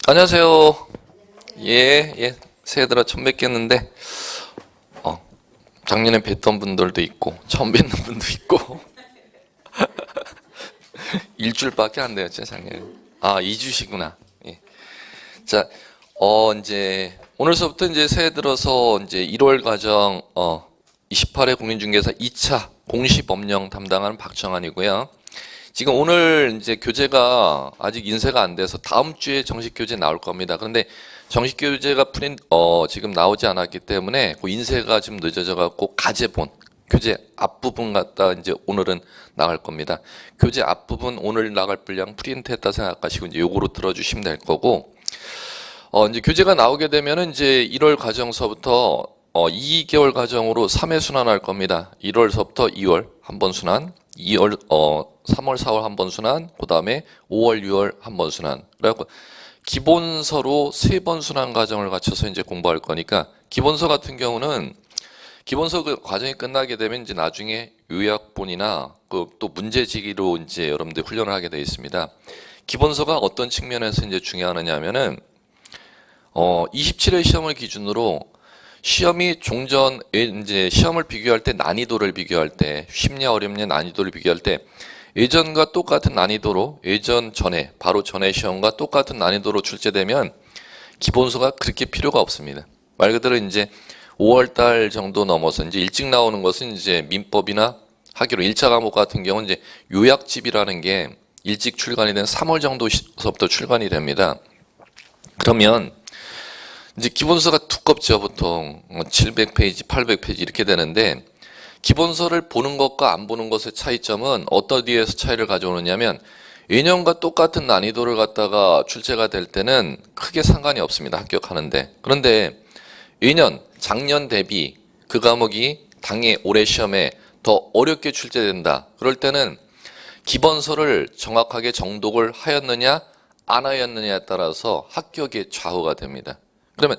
안녕하세요. 새해 들어 처음 뵙겠는데, 작년에 뵀던 분들도 있고, 처음 뵙는 분도 있고, 일주일밖에 안 되었죠, 작년에. 아, 2주시구나. 예. 자, 오늘서부터 이제 새해 들어서 이제 1월 과정, 28회 공인중개사 2차 공시법령 담당하는 박정환이고요. 지금 오늘 이제 교재가 아직 인쇄가 안 돼서 다음 주에 정식 교재 나올 겁니다. 그런데 정식 교재가 지금 나오지 않았기 때문에 그 인쇄가 좀 늦어져 갖고 가제본 교재 앞부분 갖다 이제 오늘은 나갈 겁니다. 교재 앞부분 오늘 나갈 분량 프린트했다 생각하시고 이제 요거로 들어주시면 될 거고, 이제 교재가 나오게 되면은 이제 1월 과정서부터 2개월 과정으로 3회 순환할 겁니다. 1월서부터 2월 한 번 순환, 3월, 4월 한 번 순환, 그 다음에 5월, 6월 한 번 순환. 그래갖고 기본서로 3번 순환 과정을 거쳐서 이제 공부할 거니까, 기본서 같은 경우는 기본서 그 과정이 끝나게 되면 이제 나중에 요약본이나 그 또 문제지기로 이제 여러분들 훈련을 하게 되어 있습니다. 기본서가 어떤 측면에서 이제 중요하느냐 하면은 27회 시험을 기준으로 시험이 종전 이제 시험을 비교할 때 난이도를 비교할 때 쉽냐 어렵냐 난이도를 비교할 때 예전과 똑같은 난이도로 전에 바로 전에 시험과 똑같은 난이도로 출제되면 기본서가 그렇게 필요가 없습니다. 말 그대로 이제 5월 달 정도 넘어서 이제 일찍 나오는 것은 이제 민법이나 하기로 1차 과목 같은 경우는 이제 요약집이라는 게 일찍 출간이 된 3월 정도서부터 출간이 됩니다. 그러면 이제 기본서가 두껍죠. 보통 700페이지, 800페이지 이렇게 되는데, 기본서를 보는 것과 안 보는 것의 차이점은 어디에서 차이를 가져오느냐면, 예년과 똑같은 난이도를 갖다가 출제가 될 때는 크게 상관이 없습니다. 합격하는데. 그런데 작년 대비 그 과목이 당해 올해 시험에 더 어렵게 출제된다. 그럴 때는 기본서를 정확하게 정독을 하였느냐 안 하였느냐에 따라서 합격의 좌우가 됩니다. 그러면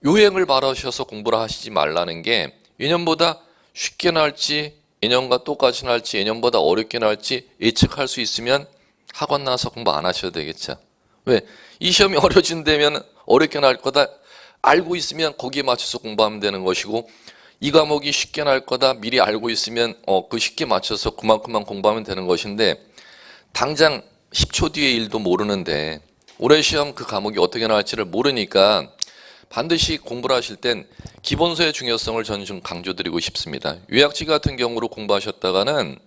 요행을 바라셔서 공부를 하시지 말라는 게, 예년보다 쉽게 나올지 예년과 똑같이 나올지 예년보다 어렵게 나올지 예측할 수 있으면 학원 나와서 공부 안 하셔도 되겠죠. 왜? 이 시험이 어려진다면 어렵게 나올 거다 알고 있으면 거기에 맞춰서 공부하면 되는 것이고, 이 과목이 쉽게 나올 거다 미리 알고 있으면 그 쉽게 맞춰서 그만큼만 공부하면 되는 것인데, 당장 10초 뒤의 일도 모르는데 올해 시험 그 과목이 어떻게 나올지를 모르니까 반드시 공부를 하실 땐 기본서의 중요성을 저는 좀 강조드리고 싶습니다. 요약지 같은 경우로 공부하셨다가는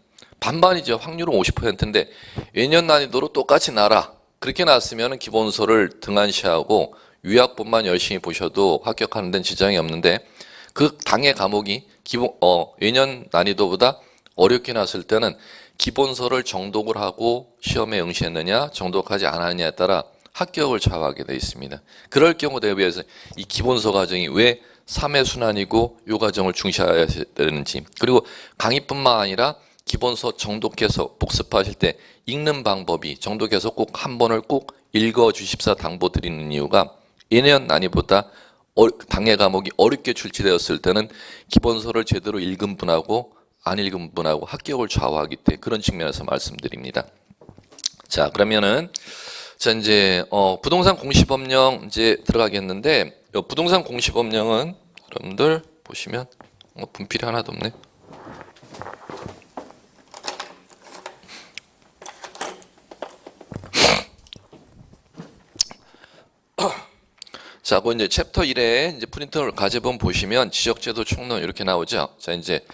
반반이죠. 확률은 50%인데 예년 난이도로 똑같이 나라 그렇게 나왔으면 기본서를 등한시하고 요약본만 열심히 보셔도 합격하는 데는 지장이 없는데, 그 당의 과목이 예년 난이도보다 어렵게 나왔을 때는 기본서를 정독을 하고 시험에 응시했느냐 정독하지 않았느냐에 따라 합격을 좌우하게 되어 있습니다. 그럴 경우 대비해서 이 기본서 과정이 왜 3회 순환이고 이 과정을 중시해야 되는지, 그리고 강의뿐만 아니라 기본서 정독해서 복습하실 때 읽는 방법이 정독해서 꼭 한 번을 꼭 읽어주십사 당부드리는 이유가, 예년 난이보다 당해 과목이 어렵게 출제되었을 때는 기본서를 제대로 읽은 분하고 안 읽은 분하고 합격을 좌우하기 때문에 그런 측면에서 말씀드립니다. 자, 그러면은 이제 부동산 공시법령 이제 들어가겠는데, 부동산 공시법령은 여러분들 보시면 분필이 하나도 없네. 자, 그 이제 챕터 1에 이제 프린터 가제본 보시면 지적제도 총론 이렇게 나오죠. 자, 이제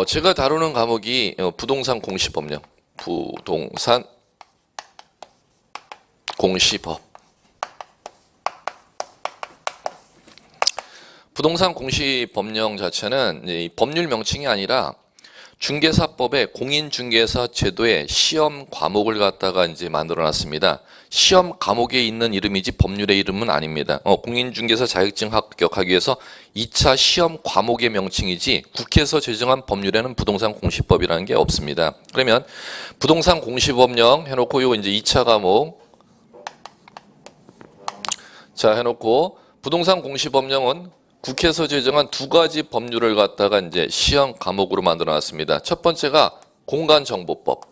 제가 다루는 과목이 부동산 공시법령, 부동산 공시법. 부동산 공시법령 자체는 이 법률 명칭이 아니라 중개사법의 공인중개사 제도의 시험 과목을 갖다가 이제 만들어 놨습니다. 시험 과목에 있는 이름이지 법률의 이름은 아닙니다. 공인중개사 자격증 합격하기 위해서 2차 시험 과목의 명칭이지 국회에서 제정한 법률에는 부동산 공시법이라는 게 없습니다. 그러면 부동산 공시법령 해놓고 요 이제 2차 과목 자 해놓고, 부동산 공시법령은 국회에서 제정한 두 가지 법률을 갖다가 이제 시험 과목으로 만들어 놨습니다. 첫 번째가 공간정보법.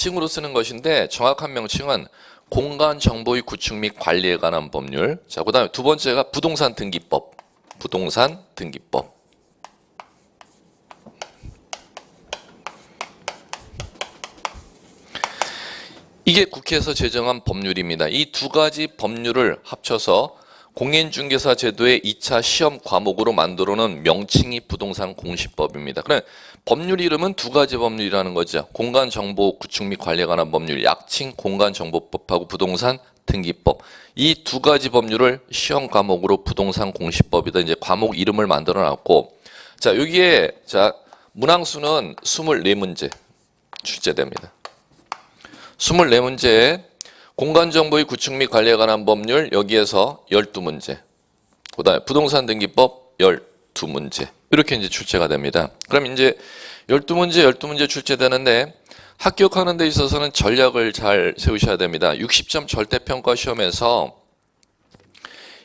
약칭으로 쓰는 것인데 정확한 명칭은 공간 정보의 구축 및 관리에 관한 법률. 자, 그다음에 두 번째가 부동산 등기법. 부동산 등기법. 이게 국회에서 제정한 법률입니다. 이 두 가지 법률을 합쳐서 공인중개사 제도의 2차 시험 과목으로 만들어 놓은 명칭이 부동산 공시법입니다. 그럼 법률 이름은 두 가지 법률이라는 거죠. 공간정보 구축 및 관리에 관한 법률, 약칭 공간정보법하고 부동산 등기법. 이 두 가지 법률을 시험 과목으로 부동산 공시법이다. 이제 과목 이름을 만들어 놨고, 자, 여기에 자, 문항수는 24문제 출제됩니다. 24문제에 공간정보의 구축 및 관리에 관한 법률 여기에서 12문제. 그다음에 부동산 등기법 12문제. 이렇게 이제 출제가 됩니다. 그럼 이제 12문제 출제되는데 합격하는 데 있어서는 전략을 잘 세우셔야 됩니다. 60점 절대평가 시험에서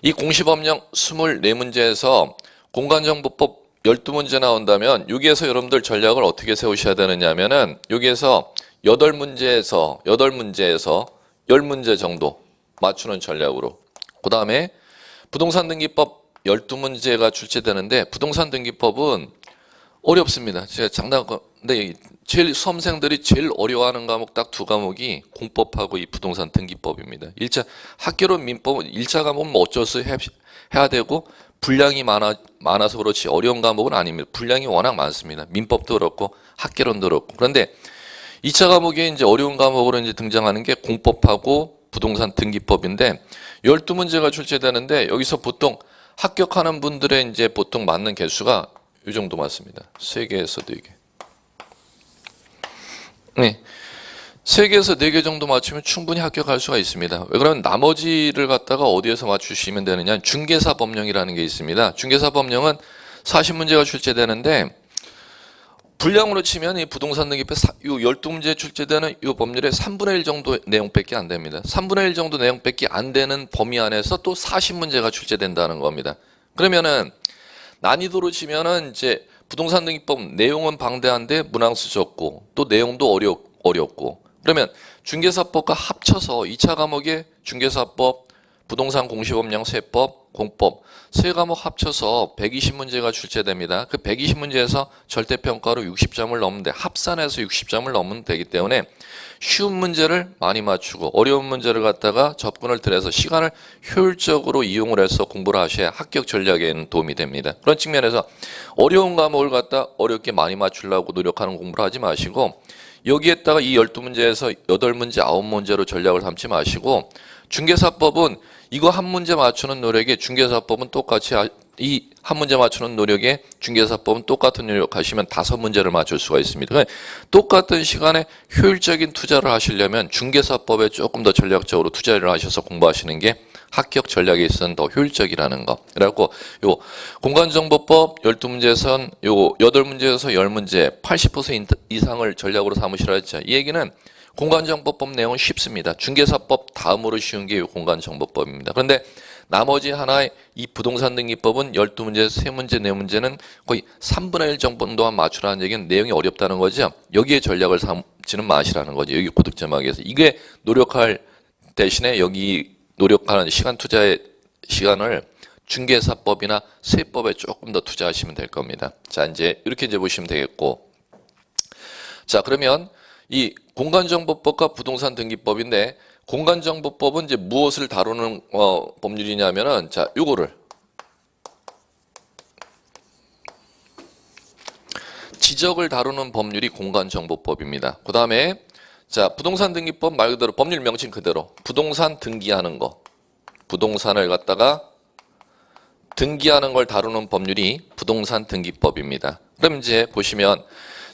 이 공시법령 24문제에서 공간정보법 12문제 나온다면 여기에서 여러분들 전략을 어떻게 세우셔야 되느냐 하면은 여기에서 8문제에서 10문제 정도 맞추는 전략으로. 그 다음에 부동산 등기법 12문제가 출제되는데 부동산 등기법은 어렵습니다. 제가 근데 제일 수험생들이 제일 어려워하는 과목 딱 두 과목이 공법하고 이 부동산 등기법입니다. 1차 학교론 민법은 1차 과목은 뭐 어쩔 수 해야 되고 분량이 많아서 그렇지 어려운 과목은 아닙니다. 분량이 워낙 많습니다. 민법도 그렇고 학개론도 그렇고. 그런데 2차 과목에 이제 어려운 과목으로 이제 등장하는 게 공법하고 부동산 등기법인데 12문제가 출제되는데 여기서 보통 합격하는 분들의 이제 보통 맞는 개수가 이 정도 맞습니다. 3개에서 4개. 네. 3개에서 4개 정도 맞추면 충분히 합격할 수가 있습니다. 왜 그러면 나머지를 갖다가 어디에서 맞추시면 되느냐? 중개사 법령이라는 게 있습니다. 중개사 법령은 40문제가 출제되는데 분량으로 치면 이 부동산 등기법 12문제 출제되는 이 법률의 3분의 1 정도 내용밖에 안 됩니다. 3분의 1 정도 내용밖에 안 되는 범위 안에서 또 40문제가 출제된다는 겁니다. 그러면은 난이도로 치면은 이제 부동산 등기법 내용은 방대한데 문항수 적고 또 내용도 어렵고 그러면 중개사법과 합쳐서 2차 과목에 중개사법, 부동산 공시법령 세법, 공법 세 과목 합쳐서 120문제가 출제됩니다. 그 120문제에서 절대평가로 60점을 넘는데 합산해서 60점을 넘으면 되기 때문에 쉬운 문제를 많이 맞추고 어려운 문제를 갖다가 접근을 들여서 시간을 효율적으로 이용을 해서 공부를 하셔야 합격 전략에는 도움이 됩니다. 그런 측면에서 어려운 과목을 갖다 어렵게 많이 맞추려고 노력하는 공부를 하지 마시고 여기에다가 이 12문제에서 8문제, 9문제로 전략을 삼지 마시고 중개사법은 이거 한 문제 맞추는 노력에 중개사법은 똑같이 이 한 문제 맞추는 노력에 중개사법은 똑같은 노력하시면 5문제를 맞출 수가 있습니다. 그러니까 똑같은 시간에 효율적인 투자를 하시려면 중개사법에 조금 더 전략적으로 투자를 하셔서 공부하시는 게 합격 전략에 있어서는 더 효율적이라는 거. 그래갖고 요 공간정보법 12문제에선 요 8문제에서 10문제 80% 이상을 전략으로 삼으시라 했죠. 이 얘기는 공간정보법 내용은 쉽습니다. 중개사법 다음으로 쉬운 게 공간정보법입니다. 그런데 나머지 하나의 이 부동산 등기법은 12문제, 3문제, 4문제는 거의 3분의 1 정도만 맞추라는 얘기는 내용이 어렵다는 거죠. 여기에 전략을 삼지는 마시라는 거죠. 여기 고득점하기 위해서. 이게 노력할 대신에 여기 노력하는 시간 투자의 시간을 중개사법이나 세법에 조금 더 투자하시면 될 겁니다. 자, 이제 이렇게 이제 보시면 되겠고. 자, 그러면 이 공간정보법과 부동산 등기법인데 공간정보법은 이제 무엇을 다루는 법률이냐면은 자, 요거를 지적을 다루는 법률이 공간정보법입니다. 그다음에 자, 부동산 등기법 말 그대로 법률 명칭 그대로 부동산 등기하는 거. 부동산을 갖다가 등기하는 걸 다루는 법률이 부동산 등기법입니다. 그럼 이제 보시면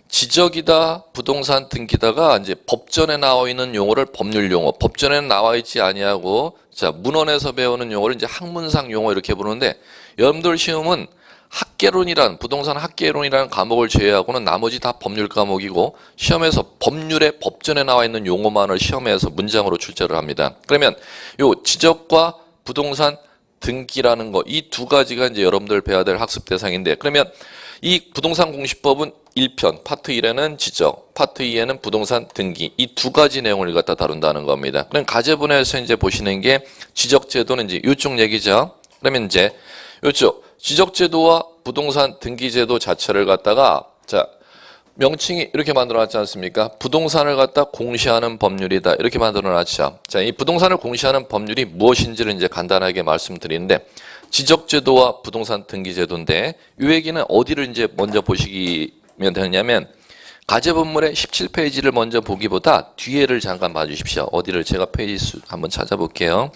지적이다, 부동산 등기다가 이제 법전에 나와 있는 용어를 법률 용어, 법전에는 나와 있지 아니하고 자, 문헌에서 배우는 용어를 이제 학문상 용어 이렇게 부르는데 여러분들 시험은 학개론이란 부동산 학개론이라는 과목을 제외하고는 나머지 다 법률 과목이고 시험에서 법률의 법전에 나와 있는 용어만을 시험에서 문장으로 출제를 합니다. 그러면 요 지적과 부동산 등기라는 거 이 두 가지가 이제 여러분들 배워야 될 학습 대상인데 그러면 이 부동산 공시법은 1편, 파트 1에는 지적, 파트 2에는 부동산 등기, 이 두 가지 내용을 갖다 다룬다는 겁니다. 그럼 가제분에서 이제 보시는 게 지적제도는 이제 이쪽 얘기죠. 그러면 이제 이쪽 지적제도와 부동산 등기제도 자체를 갖다가 자, 명칭이 이렇게 만들어놨지 않습니까? 부동산을 갖다 공시하는 법률이다. 이렇게 만들어놨죠. 자, 이 부동산을 공시하는 법률이 무엇인지를 이제 간단하게 말씀드리는데, 지적제도와 부동산 등기제도인데, 이 얘기는 어디를 이제 먼저 보시면 되냐면, 가제본물의 17페이지를 먼저 보기보다 뒤에를 잠깐 봐주십시오. 어디를 제가 페이지 수 한번 찾아볼게요.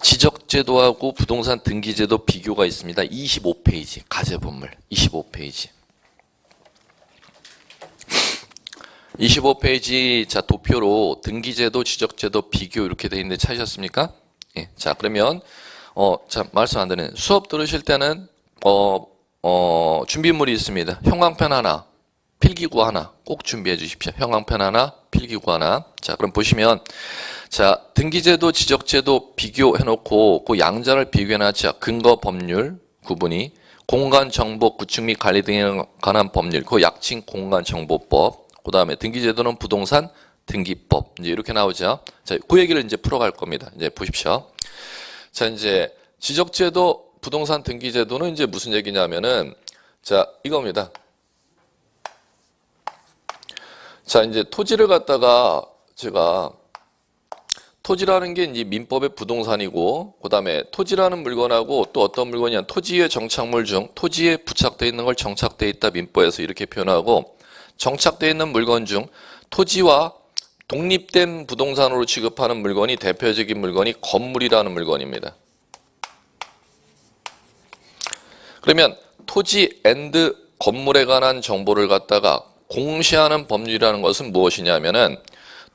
지적제도하고 부동산 등기제도 비교가 있습니다. 25페이지 가제본물 25페이지 25페이지 자 도표로 등기제도 지적제도 비교 이렇게 돼 있는데 찾으셨습니까? 예. 자 그러면 자 말씀 안 드리는 수업 들으실 때는 준비물이 있습니다. 형광펜 하나 필기구 하나 꼭 준비해 주십시오. 형광펜 하나 필기구 하나. 자 그럼 보시면 자, 등기제도, 지적제도 비교해놓고 그 양자를 비교해놨죠. 근거 법률 구분이 공간정보 구축 및 관리 등에 관한 법률, 그 약칭 공간정보법. 그 다음에 등기제도는 부동산 등기법. 이제 이렇게 나오죠. 자, 그 얘기를 이제 풀어갈 겁니다. 이제 보십시오. 자, 이제 지적제도, 부동산 등기제도는 이제 무슨 얘기냐면은 자, 이겁니다. 자, 이제 토지를 갖다가 제가 토지라는 게 이제 민법의 부동산이고, 그 다음에 토지라는 물건하고 또 어떤 물건이냐, 토지의 정착물 중 토지에 부착되어 있는 걸 정착되어 있다 민법에서 이렇게 표현하고, 정착되어 있는 물건 중 토지와 독립된 부동산으로 취급하는 물건이 대표적인 물건이 건물이라는 물건입니다. 그러면 토지 앤드 건물에 관한 정보를 갖다가 공시하는 법률이라는 것은 무엇이냐면은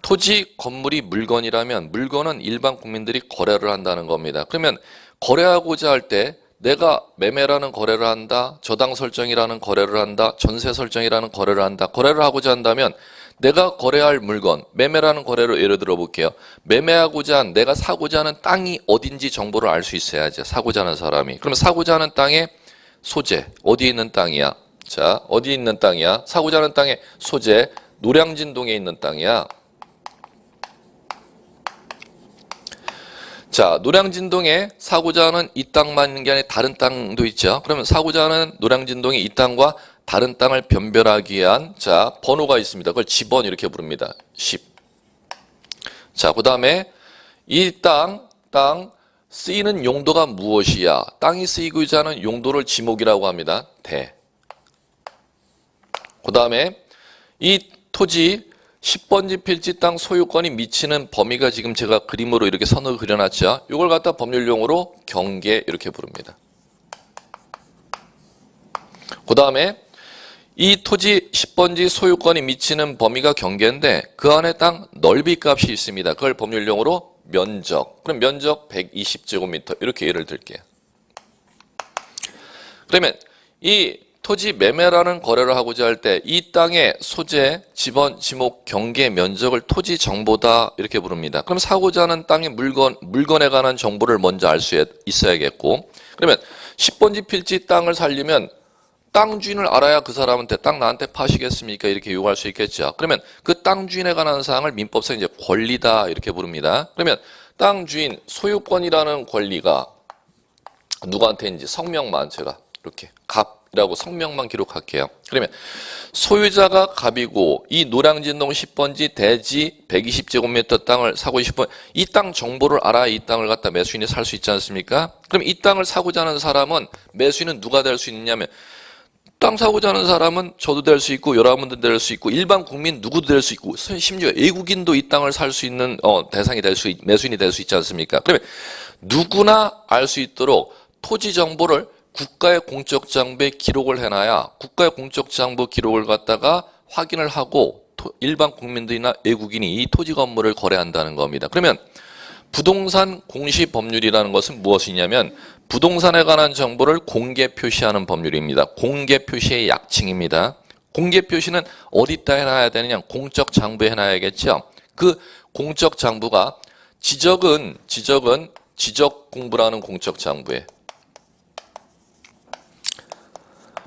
토지, 건물이 물건이라면 물건은 일반 국민들이 거래를 한다는 겁니다. 그러면 거래하고자 할 때 내가 매매라는 거래를 한다, 저당 설정이라는 거래를 한다, 전세 설정이라는 거래를 한다. 거래를 하고자 한다면 내가 거래할 물건, 매매라는 거래로 예를 들어 볼게요. 매매하고자 한, 내가 사고자 하는 땅이 어딘지 정보를 알 수 있어야죠. 사고자 하는 사람이. 그러면 사고자 하는 땅의 소재, 어디에 있는 땅이야? 자, 어디에 있는 땅이야? 사고자 하는 땅의 소재, 노량진동에 있는 땅이야. 자, 노량진동에 사고자 하는 이 땅만 있는 게 아니라 다른 땅도 있죠. 그러면 사고자 하는 노량진동에 이 땅과 다른 땅을 변별하기 위한 자, 번호가 있습니다. 그걸 지번 이렇게 부릅니다. 10. 자, 그 다음에 이 땅 쓰이는 용도가 무엇이야? 땅이 쓰이고자 하는 용도를 지목이라고 합니다. 대. 그 다음에 이 토지 10번지 필지 땅 소유권이 미치는 범위가 지금 제가 그림으로 이렇게 선을 그려놨죠. 이걸 갖다 법률용어로 경계 이렇게 부릅니다. 그 다음에 이 토지 10번지 소유권이 미치는 범위가 경계인데 그 안에 땅 넓이 값이 있습니다. 그걸 법률용어로 면적. 그럼 면적 120제곱미터 이렇게 예를 들게요. 그러면 이 토지 매매라는 거래를 하고자 할 때 이 땅의 소재, 지번, 지목, 경계, 면적을 토지 정보다 이렇게 부릅니다. 그럼 사고자 하는 땅의 물건에 관한 정보를 먼저 알 수 있어야겠고, 그러면 10번지 필지 땅을 살려면 땅 주인을 알아야 그 사람한테 땅 나한테 파시겠습니까? 이렇게 요구할 수 있겠죠. 그러면 그 땅 주인에 관한 사항을 민법상 이제 권리다 이렇게 부릅니다. 그러면 땅 주인 소유권이라는 권리가 누구한테인지 성명만 제가 이렇게 갑이라고 성명만 기록할게요. 그러면 소유자가 갑이고 이 노량진동 10번지 대지 120제곱미터 땅을 사고 싶은 이 땅 정보를 알아야 이 땅을 갖다 매수인이 살 수 있지 않습니까? 그럼 이 땅을 사고자 하는 사람은 매수인은 누가 될 수 있느냐면 땅 사고자 하는 사람은 저도 될 수 있고 여러분도 될 수 있고 일반 국민 누구도 될 수 있고 심지어 외국인도 이 땅을 살 수 있는 대상이 될 수 매수인이 될 수 있지 않습니까? 그러면 누구나 알 수 있도록 토지 정보를 국가의 공적 장부에 기록을 해놔야 국가의 공적 장부 기록을 갖다가 확인을 하고 일반 국민들이나 외국인이 이 토지 건물을 거래한다는 겁니다. 그러면 부동산 공시 법률이라는 것은 무엇이냐면 부동산에 관한 정보를 공개 표시하는 법률입니다. 공개 표시의 약칭입니다. 공개 표시는 어디다 해놔야 되느냐? 공적 장부에 해놔야겠죠. 그 공적 장부가 지적은 지적 공부라는 공적 장부에,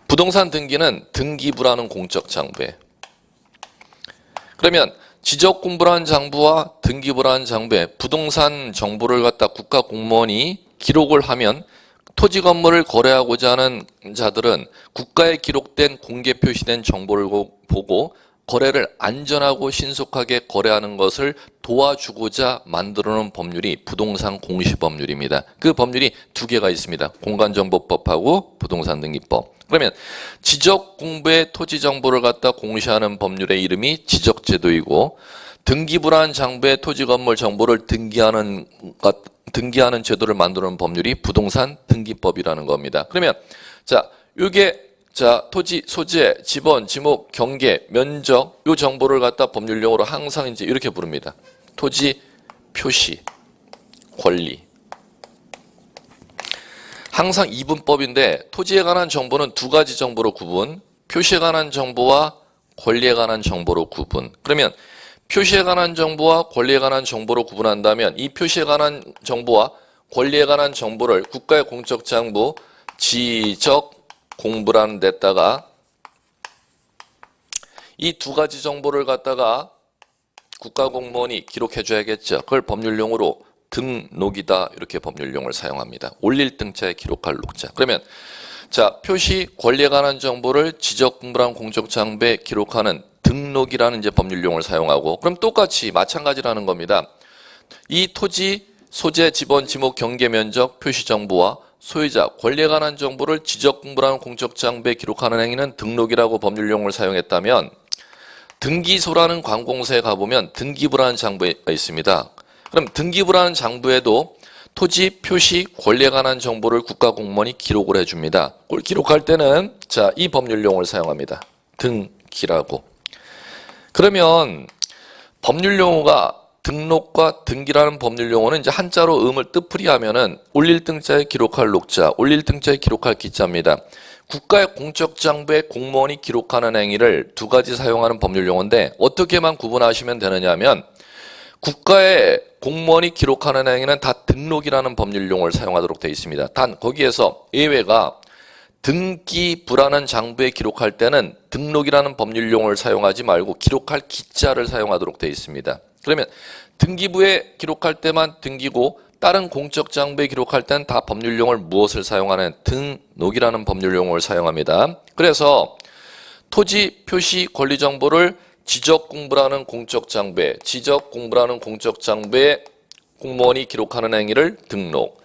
부동산 등기는 등기부라는 공적 장부에. 그러면 지적 공부라는 장부와 등기부라는 장부에 부동산 정보를 갖다 국가 공무원이 기록을 하면 토지 건물을 거래하고자 하는 자들은 국가에 기록된 공개 표시된 정보를 보고 거래를 안전하고 신속하게 거래하는 것을 도와주고자 만들어놓은 법률이 부동산 공시법률입니다. 그 법률이 두 개가 있습니다. 공간정보법하고 부동산등기법. 그러면 지적공부의 토지 정보를 갖다 공시하는 법률의 이름이 지적제도이고, 등기부라는 장부의 토지 건물 정보를 등기하는 제도를 만드는 법률이 부동산 등기법이라는 겁니다. 그러면 자, 요게 토지, 소재, 지번, 지목, 경계, 면적, 요 정보를 갖다 법률용어로 항상 이제 이렇게 부릅니다. 토지, 표시, 권리. 항상 이분법인데 토지에 관한 정보는 두 가지 정보로 구분, 표시에 관한 정보와 권리에 관한 정보로 구분. 그러면 표시에 관한 정보와 권리에 관한 정보로 구분한다면 이 표시에 관한 정보와 권리에 관한 정보를 국가의 공적 장부 지적 공부라는 데다가 이 두 가지 정보를 갖다가 국가 공무원이 기록해 줘야겠죠. 그걸 법률용어로 등록이다, 이렇게 법률용어를 사용합니다. 올릴 등자에 기록할 녹자. 그러면 자, 표시 권리에 관한 정보를 지적 공부라는 공적 장부에 기록하는 등록이라는 이제 법률용어를 사용하고, 그럼 똑같이 마찬가지라는 겁니다. 이 토지, 소재, 지번, 지목, 경계, 면적, 표시 정보와 소유자, 권리에 관한 정보를 지적 공부라는 공적 장부에 기록하는 행위는 등록이라고 법률용어를 사용했다면, 등기소라는 관공서에 가보면 등기부라는 장부가 있습니다. 그럼 등기부라는 장부에도 토지, 표시, 권리에 관한 정보를 국가 공무원이 기록을 해줍니다. 그걸 기록할 때는 자, 이 법률용어를 사용합니다. 등기라고. 그러면 법률용어가 등록과 등기라는 법률용어는 이제 한자로 음을 뜻풀이하면은 올릴 등자에 기록할 녹자, 올릴 등자에 기록할 기자입니다. 국가의 공적 장부에 공무원이 기록하는 행위를 두 가지 사용하는 법률용어인데 어떻게만 구분하시면 되느냐면, 국가의 공무원이 기록하는 행위는 다 등록이라는 법률용어를 사용하도록 되어 있습니다. 단 거기에서 예외가 등기부라는 장부에 기록할 때는 등록이라는 법률용어를 사용하지 말고 기록할 기자를 사용하도록 되어 있습니다. 그러면 등기부에 기록할 때만 등기고 다른 공적 장부에 기록할 때는 다 법률용어를 무엇을 사용하는 등록이라는 법률용어를 사용합니다. 그래서 토지, 표시, 권리 정보를 지적 공부라는 공적 장부에 공무원이 기록하는 행위를 등록,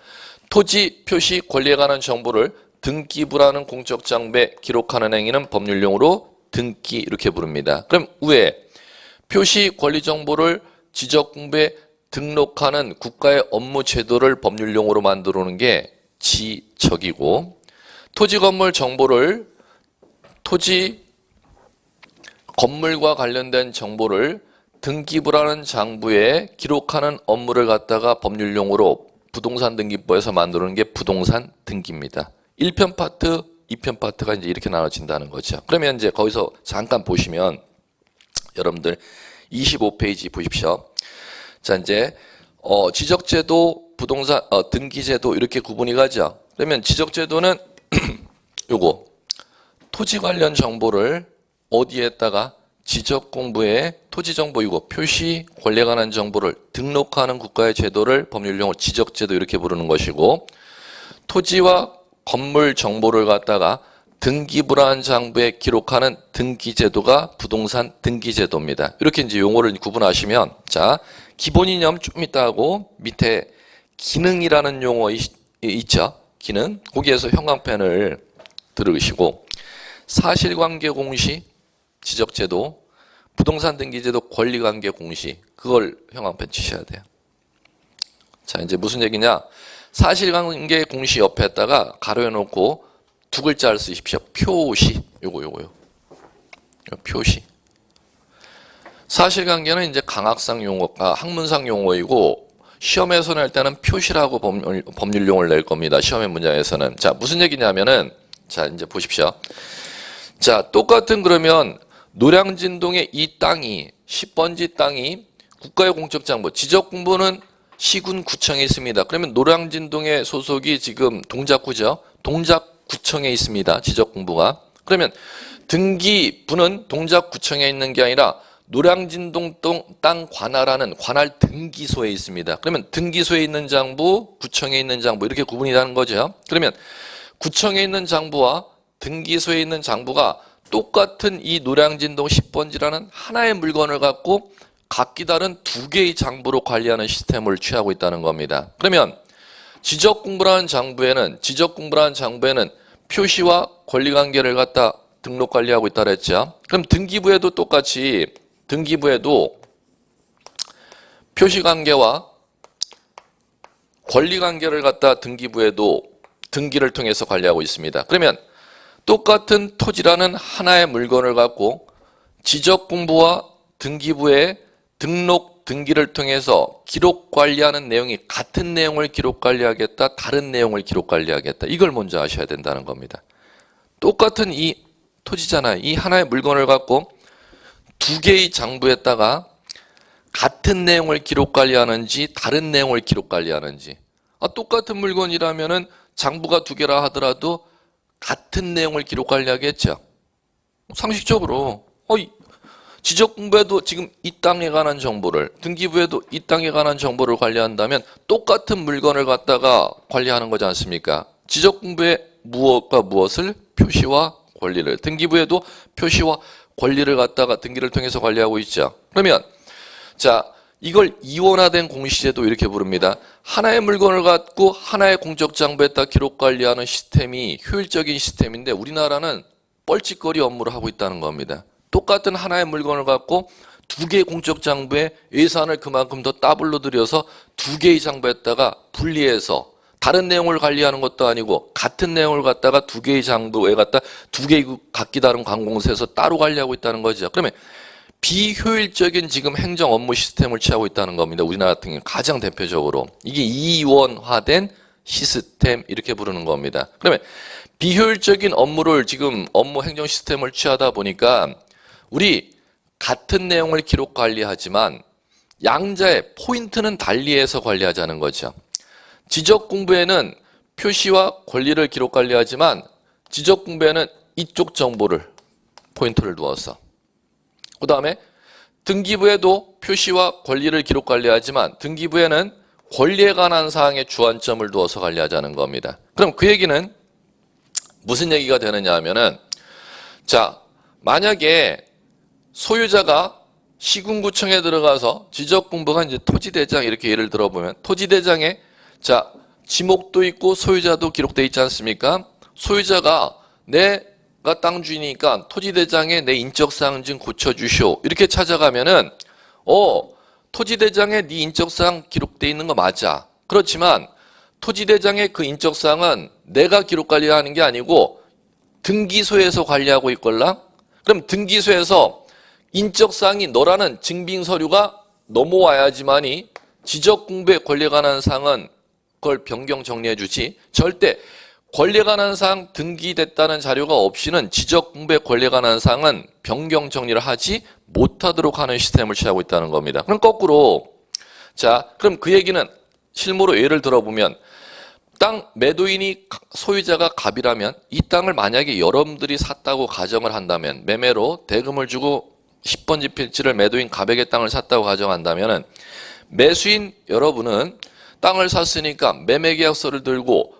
토지, 표시, 권리에 관한 정보를 등기부라는 공적 장부에 기록하는 행위는 법률용어로 등기, 이렇게 부릅니다. 그럼 위에 표시, 권리 정보를 지적 공부에 등록하는 국가의 업무 제도를 법률용어로 만들어 놓은 게 지적이고, 토지 건물 정보를 건물과 관련된 정보를 등기부라는 장부에 기록하는 업무를 갖다가 법률용어로 부동산 등기법에서 만드는 게 부동산 등기입니다. 1편 파트, 2편 파트가 이제 이렇게 나눠진다는 거죠. 그러면 이제 거기서 잠깐 보시면 여러분들 25페이지 보십시오. 자, 이제 지적제도, 부동산 등기제도 이렇게 구분이 가죠. 그러면 지적제도는 요거 토지 관련 정보를 어디에다가 지적공부에 토지정보 이고 표시, 권리에 관한 정보를 등록하는 국가의 제도를 법률용어로 지적제도 이렇게 부르는 것이고, 토지와 건물 정보를 갖다가 등기부라는 장부에 기록하는 등기제도가 부동산 등기제도입니다. 이렇게 이제 용어를 구분하시면, 자, 기본 이념 좀 이따 하고 밑에 기능이라는 용어 있죠. 기능. 거기에서 형광펜을 들으시고 사실관계 공시, 지적제도, 부동산 등기제도, 권리관계 공시, 그걸 형광펜 치셔야 돼요. 자, 이제 무슨 얘기냐? 사실관계 공시 옆에다가 가로해 놓고 두 글자를 쓰십시오. 표시. 요거요. 표시. 사실관계는 이제 강학상 용어가 학문상 용어이고 시험에서 낼 때는 표시라고 법률용어를 낼 겁니다. 시험의 문장에서는. 자, 무슨 얘기냐면은, 자, 이제 보십시오. 자, 똑같은 그러면 노량진동의 이 땅이 10번지 땅이 국가의 공적 장부, 지적 공부는 시군구청에 있습니다. 그러면 노량진동의 소속이 지금 동작구죠. 동작구청에 있습니다. 지적공부가. 그러면 등기부는 동작구청에 있는 게 아니라 노량진동 땅 관할하는 관할 등기소에 있습니다. 그러면 등기소에 있는 장부, 구청에 있는 장부 이렇게 구분이 되는 거죠. 그러면 구청에 있는 장부와 등기소에 있는 장부가 똑같은 이 노량진동 10번지라는 하나의 물건을 갖고 각기 다른 두 개의 장부로 관리하는 시스템을 취하고 있다는 겁니다. 그러면 지적공부라는 장부에는 표시와 권리관계를 갖다 등록 관리하고 있다 그랬죠. 그럼 등기부에도 똑같이 등기부에도 표시관계와 권리관계를 갖다 등기부에도 등기를 통해서 관리하고 있습니다. 그러면 똑같은 토지라는 하나의 물건을 갖고 지적공부와 등기부의 등록 등기를 통해서 기록 관리하는 내용이 같은 내용을 기록 관리하겠다, 다른 내용을 기록 관리하겠다. 이걸 먼저 아셔야 된다는 겁니다. 똑같은 이 토지잖아요. 이 하나의 물건을 갖고 두 개의 장부에다가 같은 내용을 기록 관리하는지 다른 내용을 기록 관리하는지. 똑같은 물건이라면은 장부가 두 개라 하더라도 같은 내용을 기록 관리하겠죠. 상식적으로 지적공부에도 지금 이 땅에 관한 정보를, 등기부에도 이 땅에 관한 정보를 관리한다면 똑같은 물건을 갖다가 관리하는 거지 않습니까? 지적공부에 무엇과 무엇을, 표시와 권리를, 등기부에도 표시와 권리를 갖다가 등기를 통해서 관리하고 있죠. 그러면 자, 이걸 이원화된 공시제도 이렇게 부릅니다. 하나의 물건을 갖고 하나의 공적 장부에다 기록 관리하는 시스템이 효율적인 시스템인데 우리나라는 뻘짓거리 업무를 하고 있다는 겁니다. 똑같은 하나의 물건을 갖고 두 개의 공적 장부에 예산을 그만큼 더 더블로 들여서 두 개의 장부에다가 분리해서 다른 내용을 관리하는 것도 아니고 같은 내용을 갖다가 두 개의 장부에 갖다 두 개의 각기 다른 관공서에서 따로 관리하고 있다는 거죠. 그러면 비효율적인 지금 행정 업무 시스템을 취하고 있다는 겁니다. 우리나라 같은 경우 가장 대표적으로 이게 이원화된 시스템 이렇게 부르는 겁니다. 그러면 비효율적인 업무를 지금 업무 행정 시스템을 취하다 보니까 우리 같은 내용을 기록 관리하지만 양자의 포인트는 달리해서 관리하자는 거죠. 지적공부에는 표시와 권리를 기록 관리하지만 지적공부에는 이쪽 정보를 포인트를 두어서 그 다음에 등기부에도 표시와 권리를 기록 관리하지만 등기부에는 권리에 관한 사항에 주안점을 두어서 관리하자는 겁니다. 그럼 그 얘기는 무슨 얘기가 되느냐 하면은 자, 만약에 소유자가 시군구청에 들어가서 지적공부가 이제 토지대장 이렇게 예를 들어보면 토지대장에 자, 지목도 있고 소유자도 기록돼 있지 않습니까? 소유자가 내가 땅 주인이니까 토지대장에 내 인적사항 좀 고쳐주시오. 이렇게 찾아가면은 토지대장에 네 인적사항 기록돼 있는 거 맞아. 그렇지만 토지대장의 그 인적사항은 내가 기록 관리하는 게 아니고 등기소에서 관리하고 있걸랑? 그럼 등기소에서 인적사항이 너라는 증빙서류가 넘어와야지만이 지적공부에 권리에 관한 사항은 그걸 변경 정리해 주지 절대 권리에 관한 사항 등기됐다는 자료가 없이는 지적공부에 권리에 관한 사항은 변경 정리를 하지 못하도록 하는 시스템을 취하고 있다는 겁니다. 그럼 거꾸로 자 그럼 그 얘기는 실무로 예를 들어보면 땅 매도인이 소유자가 갑이라면 이 땅을 만약에 여러분들이 샀다고 가정을 한다면 매매로 대금을 주고 10번지 필지를 매도인 갑에게 땅을 샀다고 가정한다면 매수인 여러분은 땅을 샀으니까 매매계약서를 들고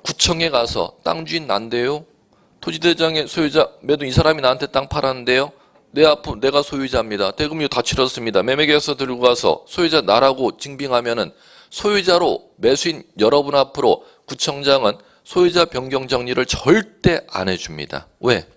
구청에 가서 땅 주인 난데요. 토지대장의 소유자 매도인 이 사람이 나한테 땅 팔았는데요. 내가 소유자입니다. 대금료 다 치렀습니다. 매매계약서 들고 가서 소유자 나라고 증빙하면은 소유자로 매수인 여러분 앞으로 구청장은 소유자 변경 정리를 절대 안 해줍니다. 왜?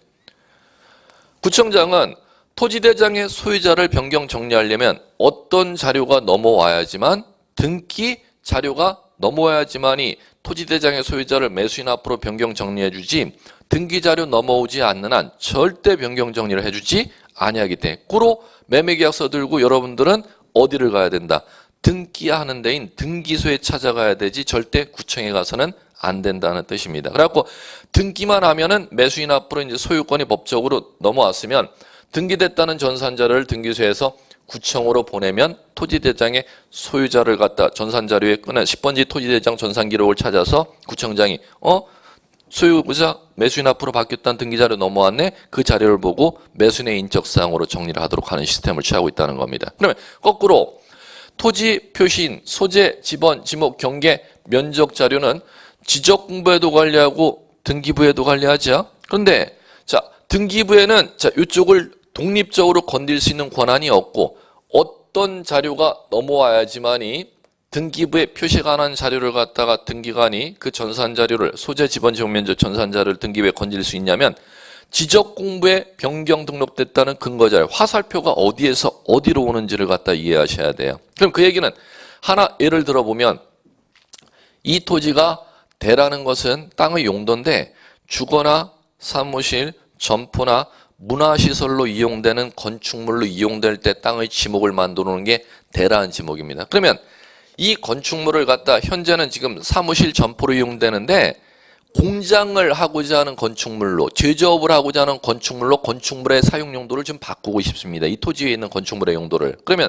구청장은 토지대장의 소유자를 변경 정리하려면 어떤 자료가 넘어와야지만 등기 자료가 넘어와야지만이 토지대장의 소유자를 매수인 앞으로 변경 정리해주지 등기 자료 넘어오지 않는 한 절대 변경 정리를 해주지 아니하기 때문에 꾸로 매매계약서 들고 여러분들은 어디를 가야 된다? 등기하는 데인 등기소에 찾아가야 되지 절대 구청에 가서는 안 된다는 뜻입니다. 그래갖고 등기만 하면은 매수인 앞으로 이제 소유권이 법적으로 넘어왔으면 등기됐다는 전산자를 등기소에서 구청으로 보내면 토지대장의 소유자를 갖다 전산자료에 꺼내 10번지 토지대장 전산기록을 찾아서 구청장이 소유자 매수인 앞으로 바뀌었다는 등기자료 넘어왔네. 그 자료를 보고 매수인의 인적사항으로 정리를 하도록 하는 시스템을 취하고 있다는 겁니다. 그러면 거꾸로 토지 표시인, 소재, 지번, 지목, 경계, 면적 자료는 지적공부에도 관리하고 등기부에도 관리하죠. 그런데 자 등기부에는 자 이쪽을 독립적으로 건들 수 있는 권한이 없고 어떤 자료가 넘어와야지만이 등기부에 표시가 안 한 자료를 갖다가 등기관이 그 전산 자료를 소재, 지번, 지목, 면적 전산 자료를 등기부에 건질 수 있냐면 지적공부에 변경 등록됐다는 근거 자료, 화살표가 어디에서 어디로 오는지를 갖다 이해하셔야 돼요. 그럼 그 얘기는 하나 예를 들어보면 이 토지가 대라는 것은 땅의 용도인데 주거나 사무실, 점포나 문화시설로 이용되는 건축물로 이용될 때 땅의 지목을 만들어 놓은 게 대라는 지목입니다. 그러면 이 건축물을 갖다 현재는 지금 사무실 점포로 이용되는데 공장을 하고자 하는 건축물로 제조업을 하고자 하는 건축물로 건축물의 사용 용도를 좀 바꾸고 싶습니다. 이 토지에 있는 건축물의 용도를. 그러면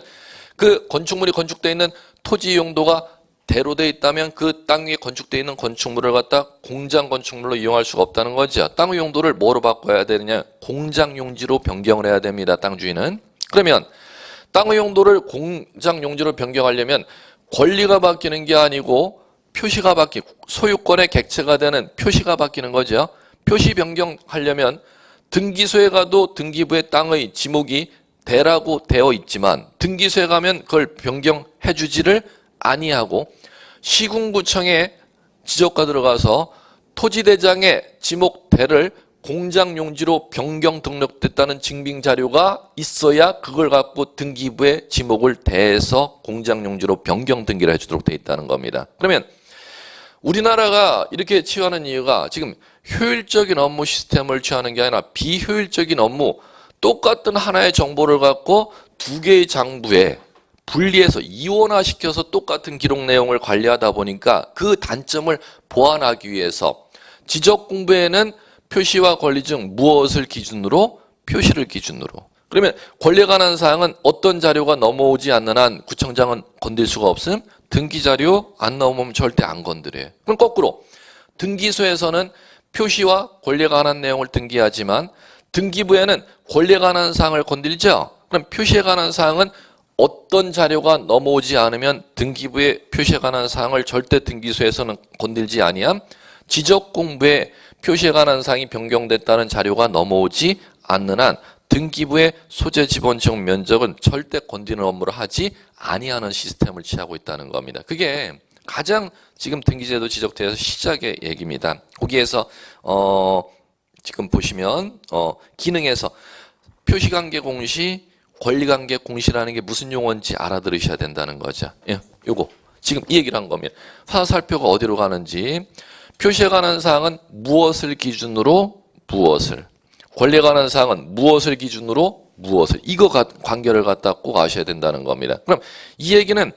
그 건축물이 건축되어 있는 토지 용도가 대로 되어 있다면 그 땅 위에 건축되어 있는 건축물을 갖다 공장 건축물로 이용할 수가 없다는 거죠. 땅의 용도를 뭐로 바꿔야 되느냐? 공장 용지로 변경을 해야 됩니다. 땅 주인은. 그러면 땅의 용도를 공장 용지로 변경하려면 권리가 바뀌는 게 아니고 표시가 바뀌고 소유권의 객체가 되는 표시가 바뀌는 거죠. 표시 변경하려면 등기소에 가도 등기부의 땅의 지목이 대라고 되어 있지만 등기소에 가면 그걸 변경해 주지를 아니하고 시군구청에 지적가 들어가서 토지대장의 지목 대를 공장 용지로 변경 등록됐다는 증빙 자료가 있어야 그걸 갖고 등기부에 지목을 대해서 공장 용지로 변경 등기를 해주도록 되어 있다는 겁니다. 그러면 우리나라가 이렇게 취하는 이유가 지금 효율적인 업무 시스템을 취하는 게 아니라 비효율적인 업무, 똑같은 하나의 정보를 갖고 두 개의 장부에 분리해서 이원화시켜서 똑같은 기록 내용을 관리하다 보니까 그 단점을 보완하기 위해서 지적공부에는 표시와 권리 중 무엇을 기준으로? 표시를 기준으로. 그러면 권리에 관한 사항은 어떤 자료가 넘어오지 않는 한 구청장은 건들 수가 없음? 등기자료 안 넘으면 절대 안 건드려요. 그럼 거꾸로 등기소에서는 표시와 권리에 관한 내용을 등기하지만 등기부에는 권리에 관한 사항을 건들죠? 그럼 표시에 관한 사항은 어떤 자료가 넘어오지 않으면 등기부에 표시에 관한 사항을 절대 등기소에서는 건들지 아니함? 지적공부에 표시에 관한 사항이 변경됐다는 자료가 넘어오지 않는 한 등기부의 소재, 지번, 지목, 면적은 절대 건드리는 업무를 하지 아니하는 시스템을 취하고 있다는 겁니다. 그게 가장 지금 등기제도 지적대에서 시작의 얘기입니다. 거기에서 지금 보시면 기능에서 표시관계 공시, 권리관계 공시라는 게 무슨 용어인지 알아들으셔야 된다는 거죠. 예, 요거 지금 이 얘기를 한 겁니다. 화살표가 어디로 가는지, 표시에 관한 사항은 무엇을 기준으로 무엇을, 권리에 관한 사항은 무엇을 기준으로 무엇을, 이거 관계를 갖다 꼭 아셔야 된다는 겁니다. 그럼 이 얘기는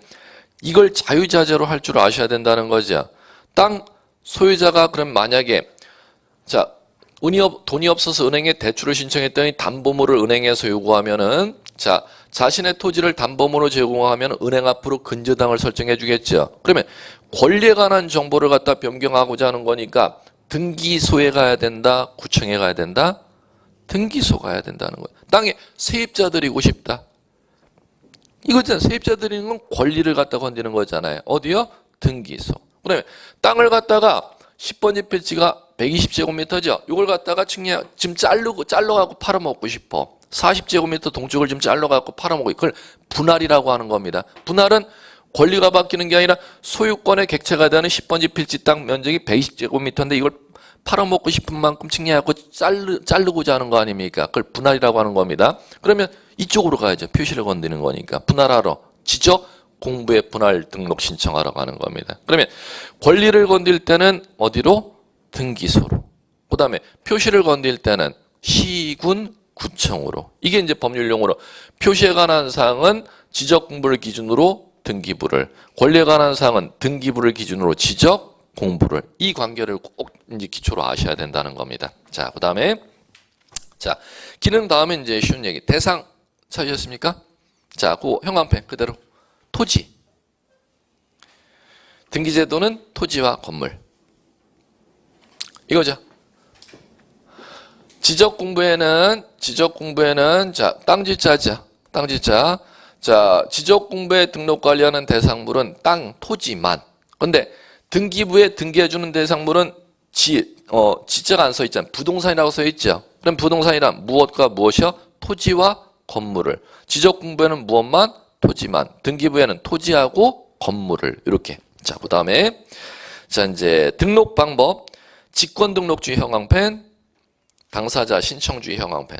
이걸 자유자재로 할 줄 아셔야 된다는 거죠. 땅 소유자가 그럼 만약에 자 돈이 없어서 은행에 대출을 신청했더니 담보물을 은행에서 요구하면은 자 자신의 토지를 담보물로 제공하면 은행 앞으로 근저당을 설정해 주겠죠. 그러면 권리에 관한 정보를 갖다 변경하고자 하는 거니까 등기소에 가야 된다, 구청에 가야 된다? 등기소 가야 된다는 거예요. 땅에 세입자 드리고 싶다. 이거잖아요. 세입자 드리는 건 권리를 갖다 건드리는 거잖아요. 어디요? 등기소. 그다음에 땅을 갖다가 10번지 필지가 120제곱미터죠. 이걸 갖다가 지금 잘라갖고 팔아먹고 싶어. 40제곱미터 동쪽을 좀 잘라갖고 팔아먹고, 그걸 분할이라고 하는 겁니다. 분할은 권리가 바뀌는 게 아니라 소유권의 객체가 되는 10번지 필지 땅 면적이 120제곱미터인데 이걸 팔아먹고 싶은 만큼 측량하고 자르고자 하는 거 아닙니까? 그걸 분할이라고 하는 겁니다. 그러면 이쪽으로 가야죠. 표시를 건드리는 거니까. 분할하러. 지적 공부에 분할 등록 신청하러 가는 겁니다. 그러면 권리를 건들 때는 어디로? 등기소로. 그 다음에 표시를 건들 때는 시군 구청으로. 이게 이제 법률 용어로 표시에 관한 사항은 지적 공부를 기준으로 등기부를, 권리에 관한 사항은 등기부를 기준으로 지적 공부를, 이 관계를 꼭 이제 기초로 아셔야 된다는 겁니다. 자, 그 다음에 자 기능 다음에 이제 쉬운 얘기. 대상 찾으셨습니까? 자, 그 형광펜 그대로 토지. 등기제도는 토지와 건물. 이거죠. 지적공부에는 자, 땅지자죠. 땅지자. 자, 지적공부에 등록 관리하는 대상물은 땅, 토지만. 근데 등기부에 등기해주는 대상물은 지자가 안 써 있잖아요. 부동산이라고 써 있죠. 그럼 부동산이란 무엇과 무엇이요? 토지와 건물을. 지적공부에는 무엇만? 토지만. 등기부에는 토지하고 건물을. 이렇게. 자, 그 다음에 자, 이제 등록 방법. 직권 등록주의 형광펜, 당사자 신청주의 형광펜.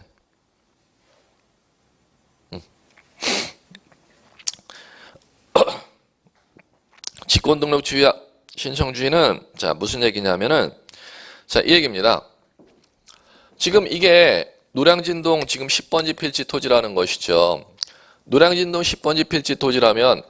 직권 등록주의와 신청주의는 자, 무슨 얘기냐면은 자, 이 얘기입니다. 지금 이게 노량진동 지금 10번지 필지 토지라는 것이죠. 노량진동 10번지 필지 토지라면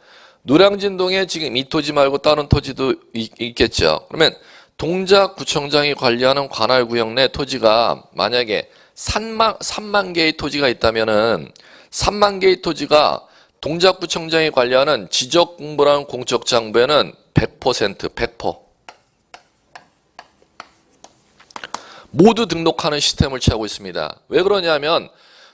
노량진동에 지금 이 토지 말고 다른 토지도 있겠죠. 그러면 동작구청장이 관리하는 관할구역 내 토지가 만약에 3만 개의 토지가 있다면은 3만 개의 토지가 동작구청장이 관리하는 지적공부라는 공적장부에는 100% 모두 등록하는 시스템을 취하고 있습니다. 왜 그러냐면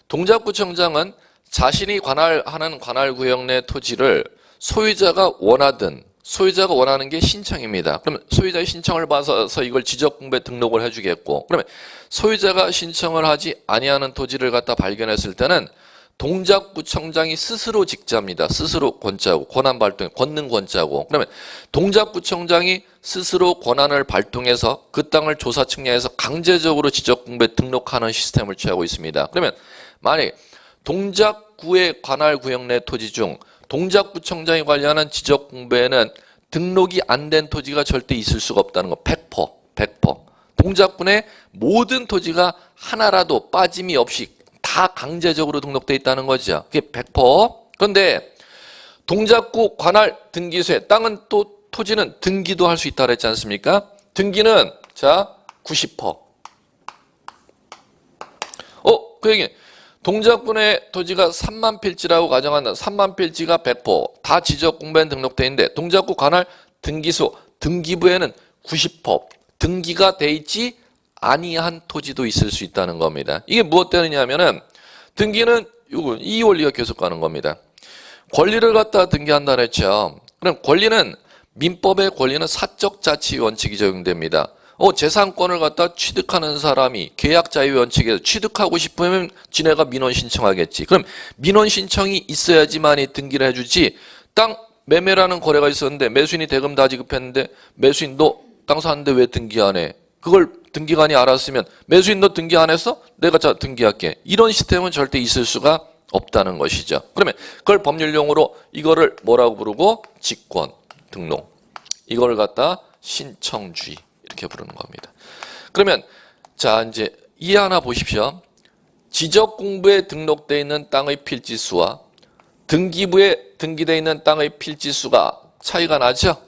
동작구청장은 자신이 관할하는 관할구역 내 토지를 소유자가 원하는 게 신청입니다. 그러면 소유자의 신청을 받아서 이걸 지적공부에 등록을 해주겠고, 그러면 소유자가 신청을 하지 아니하는 토지를 갖다 발견했을 때는 동작구청장이 스스로 직자입니다. 스스로 권자고, 권한 발동, 권능 권자고. 그러면 동작구청장이 스스로 권한을 발동해서 그 땅을 조사 측량해서 강제적으로 지적공부에 등록하는 시스템을 취하고 있습니다. 그러면 만약에 동작구의 관할구역 내 토지 중 동작구청장이 관리하는 지적공부에는 등록이 안 된 토지가 절대 있을 수가 없다는 거. 100%. 동작군의 모든 토지가 하나라도 빠짐이 없이 다 강제적으로 등록돼 있다는 거죠. 그게 100%. 그런데 동작구 관할 등기소에 땅은 또 토지는 등기도 할 수 있다 그랬지 않습니까? 등기는 자 90%. 그 얘기. 동작군의 토지가 3만 필지라고 가정한다. 3만 필지가 100%다 지적공부에 등록돼 있는데 동작구 관할 등기소 등기부에는 90% 등기가 돼 있지 아니한 토지도 있을 수 있다는 겁니다. 이게 무엇 때문이냐면은 등기는 이 원리가 계속 가는 겁니다. 권리를 갖다 등기한다 그랬죠. 그럼 권리는 민법의 권리는 사적 자치 원칙이 적용됩니다. 재산권을 갖다 취득하는 사람이 계약 자유 원칙에서 취득하고 싶으면 지네가 민원 신청하겠지. 그럼 민원 신청이 있어야지만이 등기를 해주지. 땅 매매라는 거래가 있었는데 매수인이 대금 다 지급했는데 매수인 너 땅 사는데 왜 등기 안 해? 그걸 등기관이 알았으면 매수인 너 등기 안 했어? 내가 자 등기할게. 이런 시스템은 절대 있을 수가 없다는 것이죠. 그러면 그걸 법률용어로 이거를 뭐라고 부르고 직권 등록. 이걸 갖다 신청주의 이렇게 부르는 겁니다. 그러면 자 이제 이 하나 보십시오. 지적공부에 등록되어 있는 땅의 필지수와 등기부에 등기되어 있는 땅의 필지수가 차이가 나죠?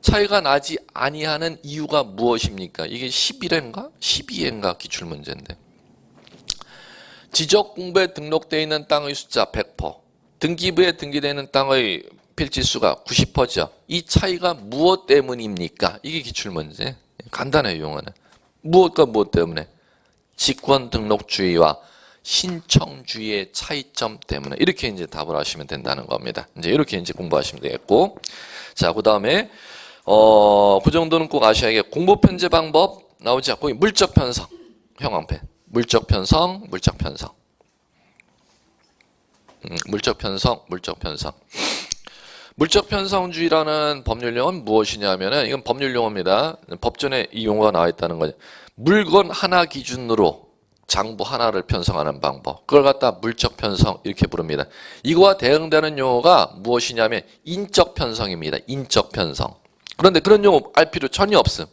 차이가 나지 아니하는 이유가 무엇입니까? 이게 11회인가? 12회인가 기출문제인데. 지적공부에 등록되어 있는 땅의 숫자 100%, 등기부에 등기되어 있는 땅의 필지수가 90%죠. 이 차이가 무엇 때문입니까? 이게 기출문제. 간단해요, 용어는. 무엇과 무엇 때문에? 직권 등록주의와 신청주의의 차이점 때문에. 이렇게 이제 답을 하시면 된다는 겁니다. 이제 이렇게 이제 공부하시면 되겠고. 자, 그 다음에, 그 정도는 꼭 아셔야겠고. 공부 편제 방법 나오죠? 거기 물적 편성. 형광펜. 물적 편성. 물적 편성주의라는 법률용어는 무엇이냐면은 이건 법률용어입니다. 법전에 이 용어가 나와 있다는 거죠. 물건 하나 기준으로 장부 하나를 편성하는 방법. 그걸 갖다 물적 편성 이렇게 부릅니다. 이거와 대응되는 용어가 무엇이냐면 인적 편성입니다. 인적 편성. 그런데 그런 용어 알 필요 전혀 없음.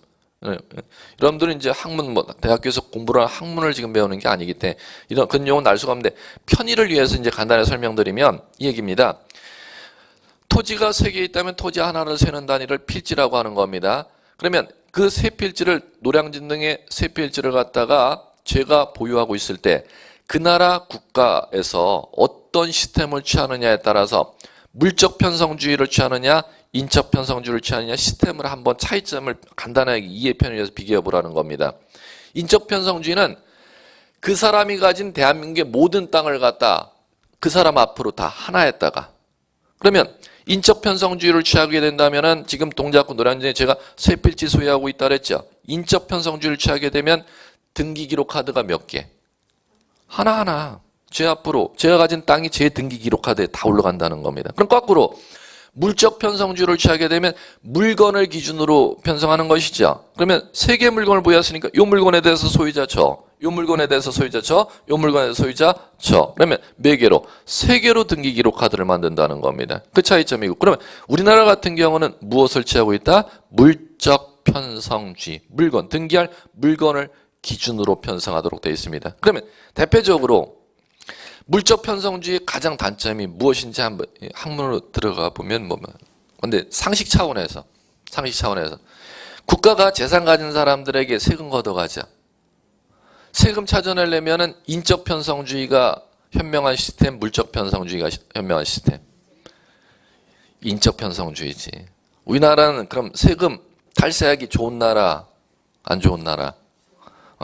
여러분들은 이제 학문, 대학교에서 공부를 하는 학문을 지금 배우는 게 아니기 때문에 이런 그런 용어는 알 수가 없는데 편의를 위해서 이제 간단히 설명드리면 이 얘기입니다. 토지가 3개 있다면 토지 하나를 세는 단위를 필지라고 하는 겁니다. 그러면 그 세 필지를 노량진 등의 세 필지를 갖다가 제가 보유하고 있을 때 그 나라 국가에서 어떤 시스템을 취하느냐에 따라서 물적 편성주의를 취하느냐, 인적 편성주의를 취하느냐 시스템을 한번 차이점을 간단하게 이해 편의해서 비교해 보라는 겁니다. 인적 편성주의는 그 사람이 가진 대한민국의 모든 땅을 갖다 그 사람 앞으로 다 하나에다가, 그러면 인적 편성주의를 취하게 된다면은 지금 동작구 노량진에 제가 세 필지 소유하고 있다 그랬죠. 인적 편성주의를 취하게 되면 등기 기록 카드가 몇 개? 하나하나 제 앞으로 제가 가진 땅이 제 등기 기록 카드에 다 올라간다는 겁니다. 그럼 거꾸로 물적 편성주의를 취하게 되면 물건을 기준으로 편성하는 것이죠. 그러면 세 개의 물건을 보였으니까 이 물건에 대해서 소유자 저, 이 물건에 대해서 소유자 저, 이 물건에 대해서 소유자 저. 그러면 몇 개로? 세 개로 등기 기록 카드를 만든다는 겁니다. 그 차이점이고, 그러면 우리나라 같은 경우는 무엇을 취하고 있다? 물적 편성주의. 물건, 등기할 물건을 기준으로 편성하도록 되어 있습니다. 그러면 대표적으로 물적 편성주의의 가장 단점이 무엇인지 한번 학문으로 들어가 보면 근데 상식 차원에서 국가가 재산 가진 사람들에게 세금 걷어가자. 세금 찾아내려면은 인적 편성주의가 현명한 시스템, 물적 편성주의가 현명한 시스템. 인적 편성주의지. 우리나라는 그럼 세금 탈세하기 좋은 나라, 안 좋은 나라?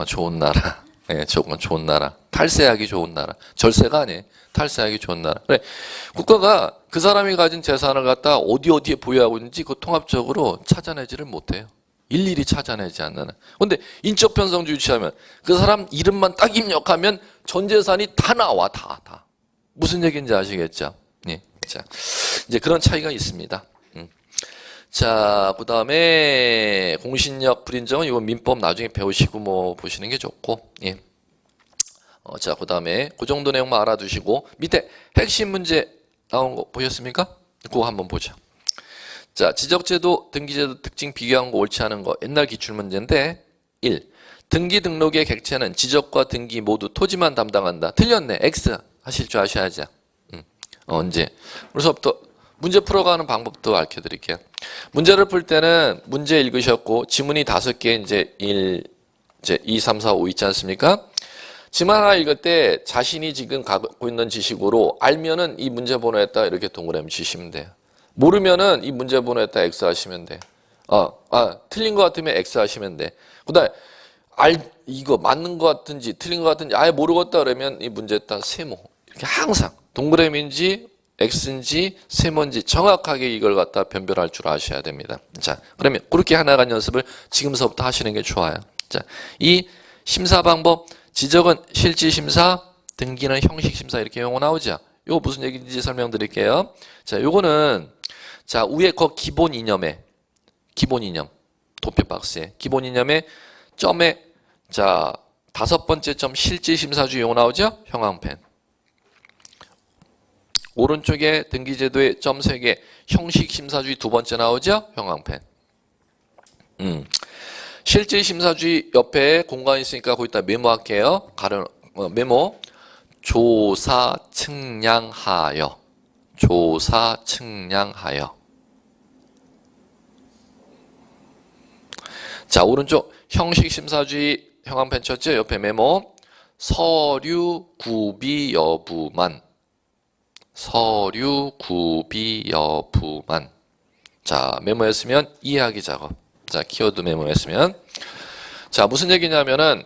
좋은 나라. 예, 조금 좋은 나라. 탈세하기 좋은 나라. 절세가 아니에요. 탈세하기 좋은 나라. 그래. 국가가 그 사람이 가진 재산을 갖다 어디에 보유하고 있는지 그 통합적으로 찾아내지를 못해요. 일일이 찾아내지 않는. 근데 인적 편성주의 취하면 그 사람 이름만 딱 입력하면 전 재산이 다 나와. 다. 무슨 얘기인지 아시겠죠? 예. 자, 이제 그런 차이가 있습니다. 자, 그 다음에 공신력 불인정은 이거 민법 나중에 배우시고 보시는 게 좋고, 예. 자, 그 다음에 그 정도 내용만 알아두시고 밑에 핵심 문제 나온 거 보셨습니까? 그거 한번 보죠. 자, 지적제도, 등기제도 특징 비교한 거 옳지 않은 거 옛날 기출문제인데 1. 등기 등록의 객체는 지적과 등기 모두 토지만 담당한다. 틀렸네. X 하실 줄 아셔야죠. 언제? 그래서부터 문제 풀어가는 방법도 알려드릴게요. 문제를 풀 때는 문제 읽으셨고 지문이 5개 이제 2, 3, 4, 5 있지 않습니까? 지문 하나 읽을 때 자신이 지금 갖고 있는 지식으로 알면은 이 문제 번호에다 이렇게 동그라미 치시면 돼요. 모르면은 이 문제 번호에다 X 하시면 돼요. 틀린 것 같으면 X 하시면 돼. 그 다음에 이거 맞는 것 같은지 틀린 것 같은지 아예 모르겠다 그러면 이 문제에다 세모. 이렇게 항상 동그라미인지 X인지 세모인지 정확하게 이걸 갖다 변별할 줄 아셔야 됩니다. 자, 그러면 그렇게 하나간 연습을 지금서부터 하시는 게 좋아요. 자, 이 심사 방법, 지적은 실질심사, 등기는 형식심사 이렇게 용어 나오죠. 이거 무슨 얘기인지 설명드릴게요. 자, 요거는 자 위에 거 기본 이념에 도표 박스에 기본 이념에 점에 자 5번째 점 실질심사주의 용어 나오죠. 형광펜. 오른쪽에 등기제도에 점 3개 형식심사주의 2번째 나오죠? 형광펜. 실질심사주의 옆에 공간이 있으니까 거기다 메모할게요. 메모. 조사 측량하여. 조사 측량하여. 자, 오른쪽 형식심사주의 형광펜 쳤죠? 옆에 메모. 서류 구비 여부만. 서류 구비 여부만. 자, 메모했으면 이해하기 작업. 자, 키워드 메모했으면. 자, 무슨 얘기냐면은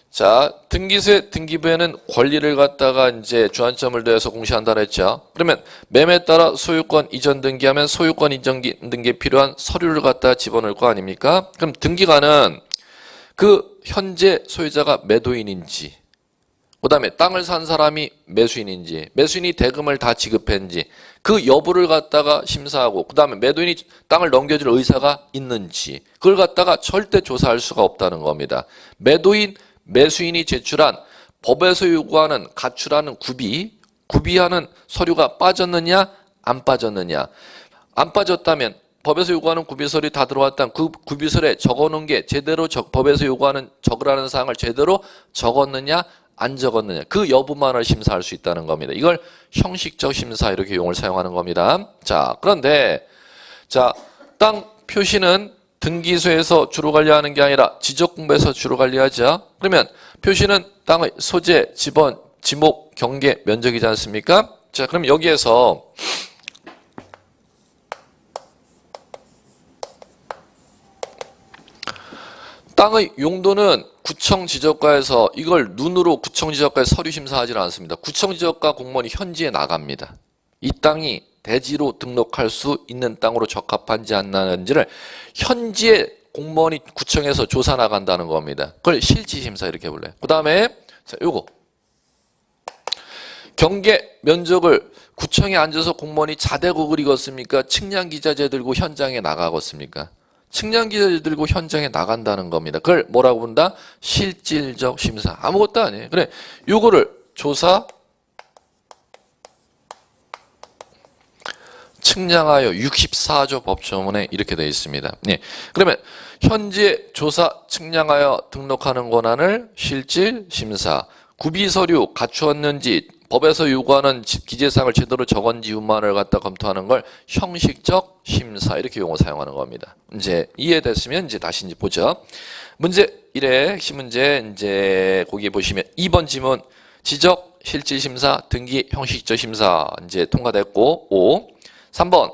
자, 등기세 등기부에는 권리를 갖다가 이제 주안점을 더해서 공시한다 그랬죠. 그러면 매매에 따라 소유권 이전 등기하면 소유권 이전 등기에 필요한 서류를 갖다가 집어넣을 거 아닙니까? 그럼 등기관은 그 현재 소유자가 매도인인지, 그 다음에 땅을 산 사람이 매수인인지, 매수인이 대금을 다 지급했는지 그 여부를 갖다가 심사하고, 그 다음에 매도인이 땅을 넘겨줄 의사가 있는지 그걸 갖다가 절대 조사할 수가 없다는 겁니다. 매도인, 매수인이 제출한 법에서 요구하는 가출하는 구비하는 서류가 빠졌느냐 안 빠졌느냐. 안 빠졌다면 법에서 요구하는 구비서류 다 들어왔다면 그 구비서류에 적어놓은 게 제대로 법에서 요구하는 적으라는 사항을 제대로 적었느냐 안 적었느냐, 그 여부만을 심사할 수 있다는 겁니다. 이걸 형식적 심사 이렇게 용어를 사용하는 겁니다. 자, 그런데 자, 땅 표시는 등기소에서 주로 관리하는 게 아니라 지적공부에서 주로 관리하죠. 그러면 표시는 땅의 소재, 지번, 지목, 경계, 면적이지 않습니까? 자, 그럼 여기에서 땅의 용도는 구청 지적과에서 이걸 눈으로 구청 지적과에 서류 심사하지 않습니다. 구청 지적과 공무원이 현지에 나갑니다. 이 땅이 대지로 등록할 수 있는 땅으로 적합한지 안 나는지를 현지에 공무원이 구청에서 조사 나간다는 겁니다. 그걸 실지 심사 이렇게 불러요. 그다음에 자, 요거 경계 면적을 구청에 앉아서 공무원이 자대국을 읽었습니까? 측량기자재 들고 현장에 나가겠습니까? 측량기자재 들고 현장에 나간다는 겁니다. 그걸 뭐라고 본다? 실질적 심사. 아무것도 아니에요. 그래, 요거를 조사 측량하여 64조 법조문에 이렇게 되어 있습니다. 네. 그러면 현재 조사 측량하여 등록하는 권한을 실질 심사, 구비서류 갖추었는지 법에서 요구하는 기재사항을 제대로 적은지 유무안을 갖다 검토하는 걸 형식적 심사 이렇게 용어 사용하는 겁니다. 이제 이해됐으면 이제 다시 이제 보죠. 문제 1의 핵심 문제 이제 거기 보시면 2번 지문 지적 실질 심사 등기 형식적 심사 이제 통과됐고 5. 3번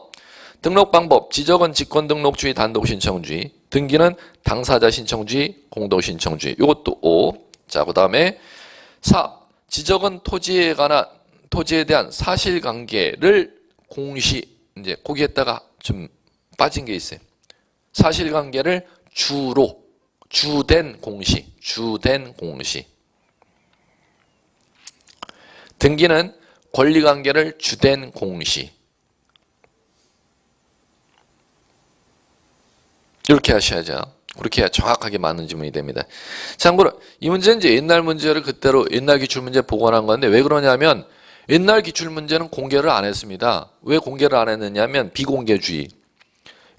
등록 방법 지적은 직권등록주의 단독신청주의 등기는 당사자 신청주의 공동신청주의 이것도 5. 자, 그 다음에 4. 지적은 토지에 대한 사실관계를 공시 이제 거기에다가 좀 빠진 게 있어요. 사실관계를 주된 공시. 등기는 권리관계를 주된 공시. 이렇게 하셔야죠. 그렇게 해야 정확하게 맞는 지문이 됩니다. 참고로 이 문제는 이제 옛날 문제를 그대로 옛날 기출문제 복원한 건데 왜 그러냐면 옛날 기출문제는 공개를 안 했습니다. 왜 공개를 안 했느냐면 비공개주의.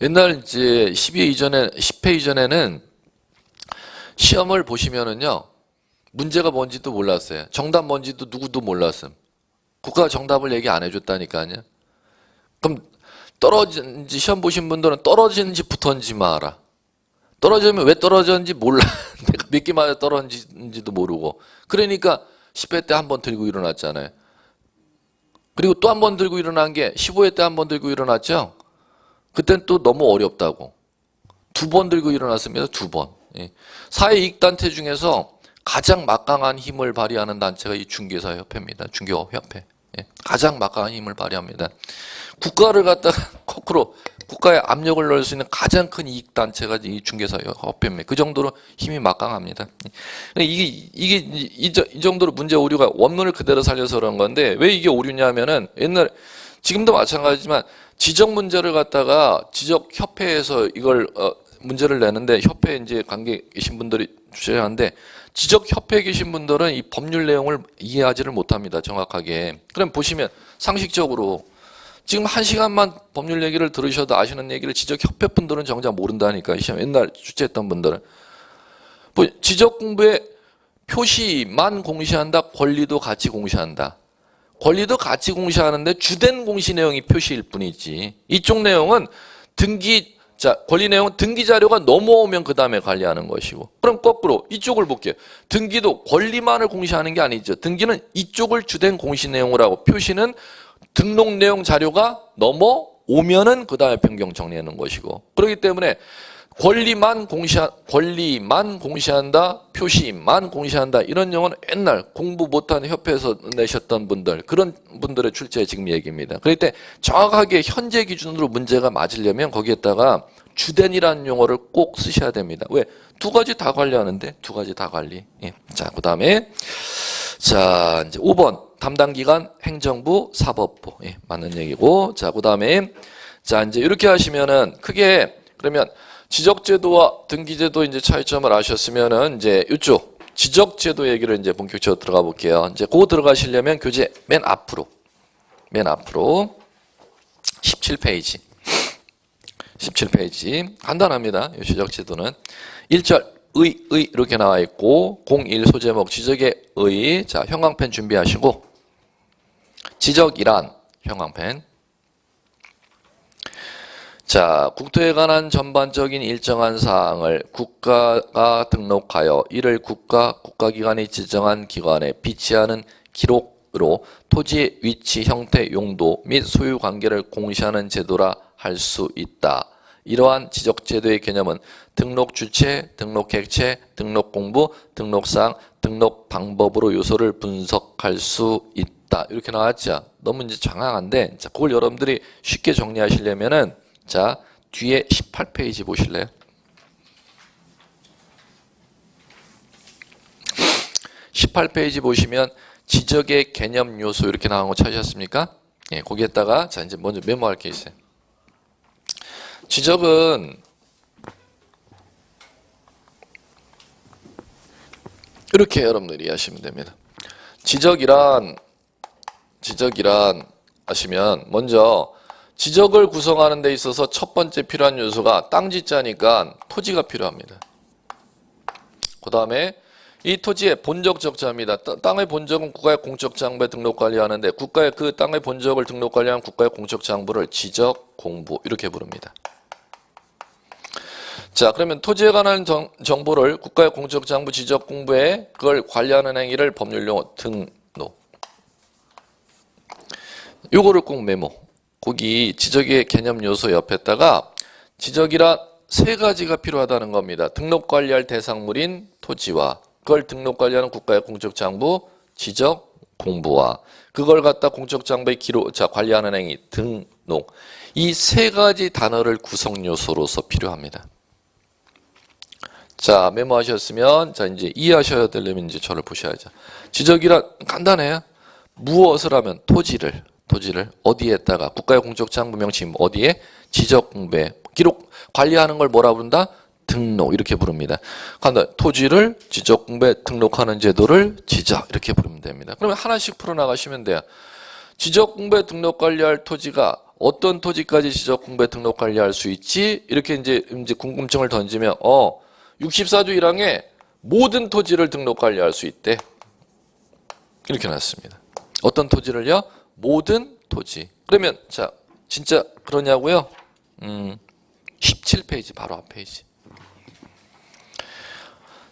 옛날 이제 10회 이전에는 시험을 보시면은요 문제가 뭔지도 몰랐어요. 정답 뭔지도 누구도 몰랐음. 국가가 정답을 얘기 안 해줬다니까요. 그럼 떨어진지 시험 보신 분들은 떨어지는지 붙었는지 알아. 떨어지면 왜 떨어졌는지 몰라. 내가 몇 개 맞아 떨어졌는지도 모르고. 그러니까 10회 때 한 번 들고 일어났잖아요. 그리고 또 한 번 들고 일어난 게 15회 때 한 번 들고 일어났죠. 그땐 또 너무 어렵다고. 2번 들고 일어났습니다. 2번. 예. 사회이익단체 중에서 가장 막강한 힘을 발휘하는 단체가 이 중개사협회입니다. 중개업협회. 예. 가장 막강한 힘을 발휘합니다. 국가를 갖다가 거꾸로 국가에 압력을 넣을 수 있는 가장 큰 이익단체가 이 중개사협회입니다. 그 정도로 힘이 막강합니다. 이 정도로 문제 오류가 원문을 그대로 살려서 그런 건데 왜 이게 오류냐면은 옛날 지금도 마찬가지지만 지적 문제를 갖다가 지적협회에서 이걸 문제를 내는데 협회 이제 관계 계신 분들이 주셔야하는데 지적협회에 계신 분들은 이 법률 내용을 이해하지를 못합니다. 정확하게. 그럼 보시면 상식적으로 지금 1시간만 법률 얘기를 들으셔도 아시는 얘기를 지적협회 분들은 정작 모른다니까. 시험 옛날 주최했던 분들은. 지적 공부에 표시만 공시한다. 권리도 같이 공시한다. 권리도 같이 공시하는데 주된 공시 내용이 표시일 뿐이지. 이쪽 내용은 권리 내용은 등기 자료가 넘어오면 그 다음에 관리하는 것이고. 그럼 거꾸로 이쪽을 볼게요. 등기도 권리만을 공시하는 게 아니죠. 등기는 이쪽을 주된 공시 내용으로 하고 표시는 등록 내용 자료가 넘어오면은 그 다음에 변경 정리하는 것이고. 그렇기 때문에 권리만 공시한다, 표시만 공시한다 이런 용어는 옛날 공부 못한 협회에서 내셨던 분들 그런 분들의 출제의 지금 얘기입니다. 그럴 때 정확하게 현재 기준으로 문제가 맞으려면 거기에다가 주된이라는 용어를 꼭 쓰셔야 됩니다. 왜? 2가지 다 관리하는데 2가지 다 관리. 예. 자, 그 다음에 자 이제 5번. 담당 기관 행정부 사법부. 예, 맞는 얘기고. 자, 그다음에 자, 이제 이렇게 하시면은 크게 그러면 지적제도와 등기제도 이제 차이점을 아셨으면은 이제 이쪽 지적제도 얘기를 이제 본격적으로 들어가 볼게요. 이제 그거 들어가시려면 교재 맨 앞으로 17페이지. 17페이지. 간단합니다. 이 지적제도는 1절 의 이렇게 나와 있고 01 소제목 지적의 의. 자, 형광펜 준비하시고 지적이란 형광펜. 자, 국토에 관한 전반적인 일정한 사항을 국가가 등록하여 이를 국가기관이 지정한 기관에 비치하는 기록 로 토지의 위치, 형태, 용도 및 소유 관계를 공시하는 제도라 할 수 있다. 이러한 지적제도의 개념은 등록 주체, 등록 객체, 등록 공부, 등록상, 등록 방법으로 요소를 분석할 수 있다. 이렇게 나왔죠. 너무 이제 장황한데, 자, 그걸 여러분들이 쉽게 정리하시려면은, 자, 뒤에 18페이지 보실래요? 18페이지 보시면 지적의 개념 요소 이렇게 나온 거 찾으셨습니까? 예, 거기에다가 자 이제 먼저 메모할 게 있어요. 지적은 이렇게 여러분들이 이해하시면 됩니다. 지적이란 하시면 먼저 지적을 구성하는 데 있어서 첫 번째 필요한 요소가 땅지자니까 토지가 필요합니다. 그 다음에 이 토지의 본적 적자입니다. 땅의 본적은 국가의 공적 장부에 등록 관리하는데 국가의 그 땅의 본적을 등록 관리하는 국가의 공적 장부를 지적 공부 이렇게 부릅니다. 자, 그러면 토지에 관한 정보를 국가의 공적 장부 지적 공부에 그걸 관리하는 행위를 법률 용어 등록. 요거를 꼭 메모. 거기 지적의 개념 요소 옆에다가 지적이란 세 가지가 필요하다는 겁니다. 등록 관리할 대상물인 토지와 그걸 등록 관리하는 국가의 공적 장부 지적 공부와 그걸 갖다 공적 장부에 관리하는 행위 등록. 이 세 가지 단어를 구성 요소로서 필요합니다. 자, 메모하셨으면 자 이제 이해하셔야 되려면 이제 저를 보셔야죠. 지적이란 간단해요. 무엇을 하면 토지를 어디에다가 국가의 공적 장부 명칭 어디에 지적 공부에 기록 관리하는 걸 뭐라 부른다? 등록 이렇게 부릅니다. 토지를 지적 공부에 등록하는 제도를 지적 이렇게 부르면 됩니다. 그러면 하나씩 풀어 나가시면 돼요. 지적 공부에 등록 관리할 토지가 어떤 토지까지 지적 공부에 등록 관리할 수 있지? 이렇게 이제 궁금증을 던지면 64조 1항에 모든 토지를 등록 관리할 수 있대. 이렇게 나왔습니다. 어떤 토지를요? 모든 토지. 그러면 자 진짜 그러냐고요? 17페이지 바로 앞 페이지.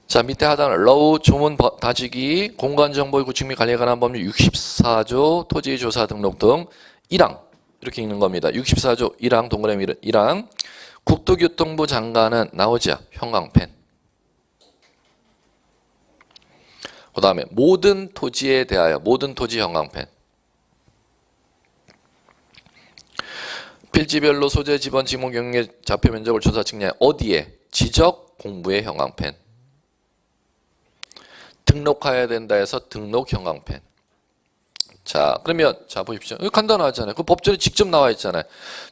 자 밑에 하단을 러우 조문 다지기 공간정보 구축 및 관리에 관한 법률 64조 토지조사 등록 등 1항 이렇게 읽는 겁니다. 64조 1항 동그라미 1항 국토교통부 장관은 나오죠. 형광펜. 그 다음에 모든 토지에 대하여 모든 토지 형광펜. 필지별로 소재, 지번, 지목, 경계, 좌표 면적을 조사 측량 어디에? 지적 공부의 형광펜. 등록해야 된다 해서 등록 형광펜. 자, 그러면 자 보십시오. 이거 간단하잖아요. 그 법전에 직접 나와 있잖아요.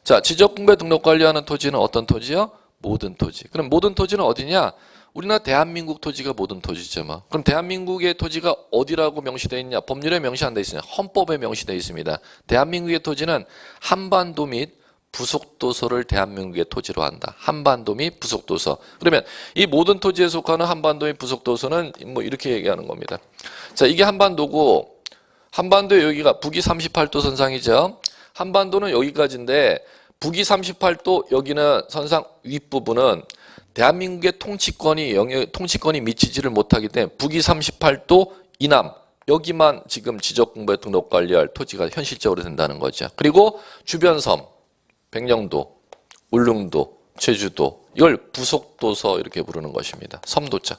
자, 지적 공부에 등록 관리하는 토지는 어떤 토지요? 모든 토지. 그럼 모든 토지는 어디냐? 우리나라 대한민국 토지가 모든 토지죠. 뭐. 그럼 대한민국의 토지가 어디라고 명시되어 있냐? 법률에 명시 안 되어 있습니다. 헌법에 명시되어 있습니다. 대한민국의 토지는 한반도 및 부속도서를 대한민국의 토지로 한다. 한반도 및 부속도서. 그러면 이 모든 토지에 속하는 한반도 및 부속도서는 뭐 이렇게 얘기하는 겁니다. 자, 이게 한반도고 한반도의 여기가 북위 38도 선상이죠. 한반도는 여기까지인데 북위 38도 여기는 선상 윗부분은 대한민국의 통치권이 미치지를 못하기 때문에 북위 38도 이남 여기만 지금 지적공부에 등록 관리할 토지가 현실적으로 된다는 거죠. 그리고 주변 섬 백령도, 울릉도, 제주도 이걸 부속도서 이렇게 부르는 것입니다. 섬도자.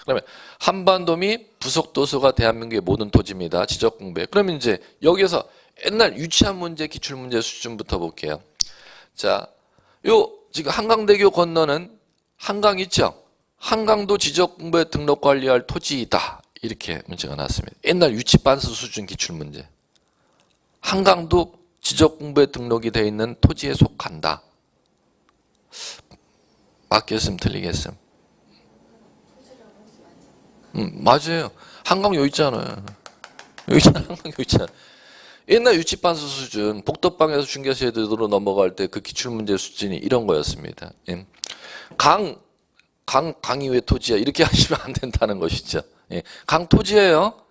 그러면 한반도 및 부속도서가 대한민국의 모든 토지입니다. 지적공부에. 그러면 이제 여기에서 옛날 유치한 문제, 기출문제 수준부터 볼게요. 자, 요 지금 한강대교 건너는 한강 있죠? 한강도 지적공부에 등록 관리할 토지이다. 이렇게 문제가 나왔습니다. 옛날 유치반스 수준 기출문제. 한강도 지적공부에 등록이 되어 있는 토지에 속한다. 맞겠음 틀리겠음? 맞아요. 한강 여기 있잖아요. 여기 있잖아. 한강 여기 있잖아. 옛날 유치반수 수준 복덕방에서 중개사 제도로 넘어갈 때 그 기출문제 수준이 이런 거였습니다. 강이 왜 토지야? 이렇게 하시면 안 된다는 것이죠. 강 토지예요.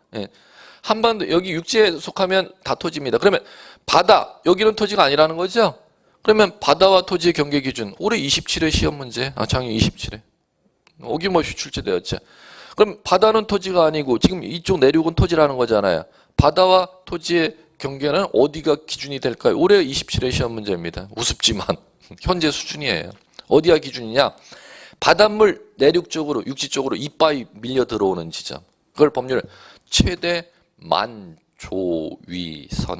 한반도 여기 육지에 속하면 다 토지입니다. 그러면 바다 여기는 토지가 아니라는 거죠. 그러면 바다와 토지의 경계 기준 올해 27회 시험 문제 작년 27회 어김없이 출제되었죠. 그럼 바다는 토지가 아니고 지금 이쪽 내륙은 토지라는 거잖아요. 바다와 토지의 경계는 어디가 기준이 될까요? 올해 27회 시험 문제입니다. 우습지만 현재 수준이에요. 어디가 기준이냐? 바닷물 내륙 쪽으로 육지 쪽으로 이빠이 밀려 들어오는 지점. 그걸 법률 최대 만조위선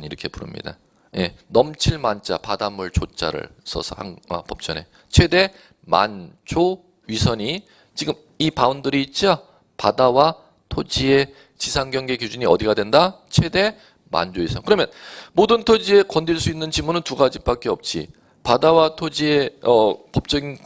이렇게 부릅니다. 예, 넘칠 만자 바닷물 조자를 써서 법전에 최대 만조위선이 지금 이 바운더리 있죠? 바다와 토지의 지상경계 기준이 어디가 된다? 최대 만조위선. 그러면 모든 토지에 건들 수 있는 지문은 두 가지밖에 없지. 바다와 토지의 법적인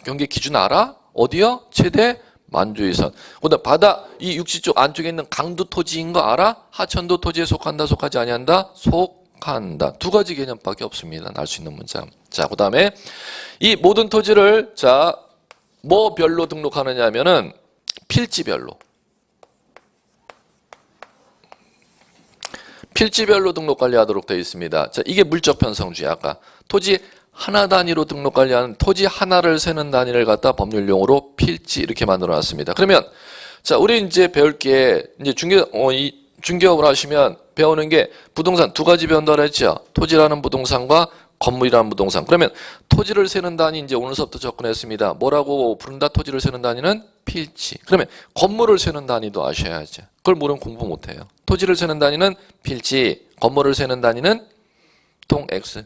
경계 기준 알아? 어디요? 최대 만조위선. 그다음 바다 이 육지 쪽 안쪽에 있는 강도 토지인 거 알아? 하천도 토지에 속한다, 속하지 아니한다? 속한다. 두 가지 개념밖에 없습니다. 날 수 있는 문장. 자, 그다음에 이 모든 토지를 자, 뭐 별로 등록하느냐 하면은 필지별로. 필지별로 등록 관리하도록 되어 있습니다. 자, 이게 물적 편성주의. 아까 토지 하나 단위로 등록 관리하는 토지 하나를 세는 단위를 갖다 법률 용어로 필지 이렇게 만들어 놨습니다. 그러면 자, 우리 이제 배울 게 이제 중개업을 하시면 배우는 게 부동산 두 가지 배운다고 했죠. 토지라는 부동산과 건물이라는 부동산. 그러면 토지를 세는 단위 이제 오늘 수업부터 접근했습니다. 뭐라고 부른다? 토지를 세는 단위는 필지. 그러면 건물을 세는 단위도 아셔야죠. 그걸 모르면 공부 못해요. 토지를 세는 단위는 필지, 건물을 세는 단위는 통 X.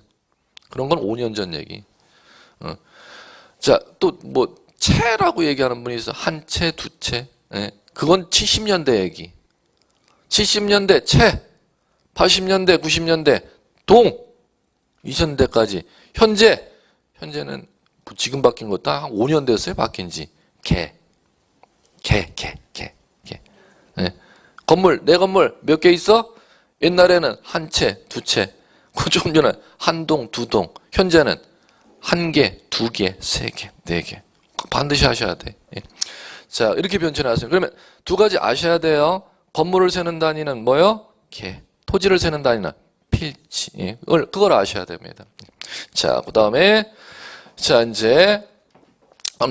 그런 건 5년 전 얘기. 자, 또 뭐 채라고 얘기하는 분이 있어. 한 채, 두 채. 예. 그건 70년대 얘기. 70년대 채, 80년대, 90년대 동, 2000대까지. 현재는 지금 바뀐 것도 한 5년 됐어요. 바뀐 지. 개. 예. 건물, 내 건물 몇 개 있어? 옛날에는 한 채, 두 채. 좀 전에 한 동, 두 동. 현재는 한 개, 두 개, 세 개, 네 개. 반드시 하셔야 돼. 예. 자, 이렇게 변천해 왔어요. 그러면 두 가지 아셔야 돼요. 건물을 세는 단위는 뭐요? 개. 토지를 세는 단위는 필지. 예. 그걸 아셔야 됩니다. 자, 그 다음에 자, 이제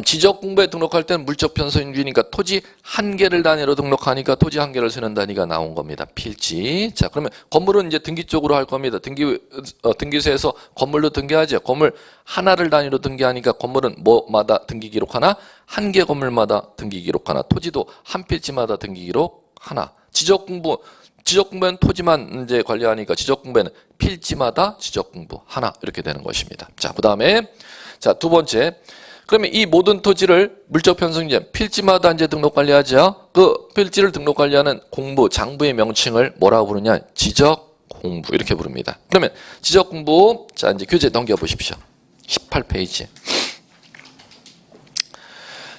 지적 공부에 등록할 때는 물적 편성주의니까 토지 한 개를 단위로 등록하니까 토지 한 개를 세는 단위가 나온 겁니다. 필지. 자, 그러면 건물은 이제 등기 쪽으로 할 겁니다. 등기소에서 건물로 등기하죠. 건물 하나를 단위로 등기하니까 건물은 뭐마다 등기 기록 하나? 한 개 건물마다 등기 기록 하나. 토지도 한 필지마다 등기 기록 하나. 지적 공부는 토지만 이제 관리하니까 지적 공부에는 필지마다 지적 공부 하나 이렇게 되는 것입니다. 자, 그다음에 자, 두 번째. 그러면 이 모든 토지를 물적 편성제 필지마다 이제 등록 관리하죠. 그 필지를 등록 관리하는 공부, 장부의 명칭을 뭐라고 부르냐? 지적 공부 이렇게 부릅니다. 그러면 지적 공부 자, 이제 교재 넘겨 보십시오. 18페이지.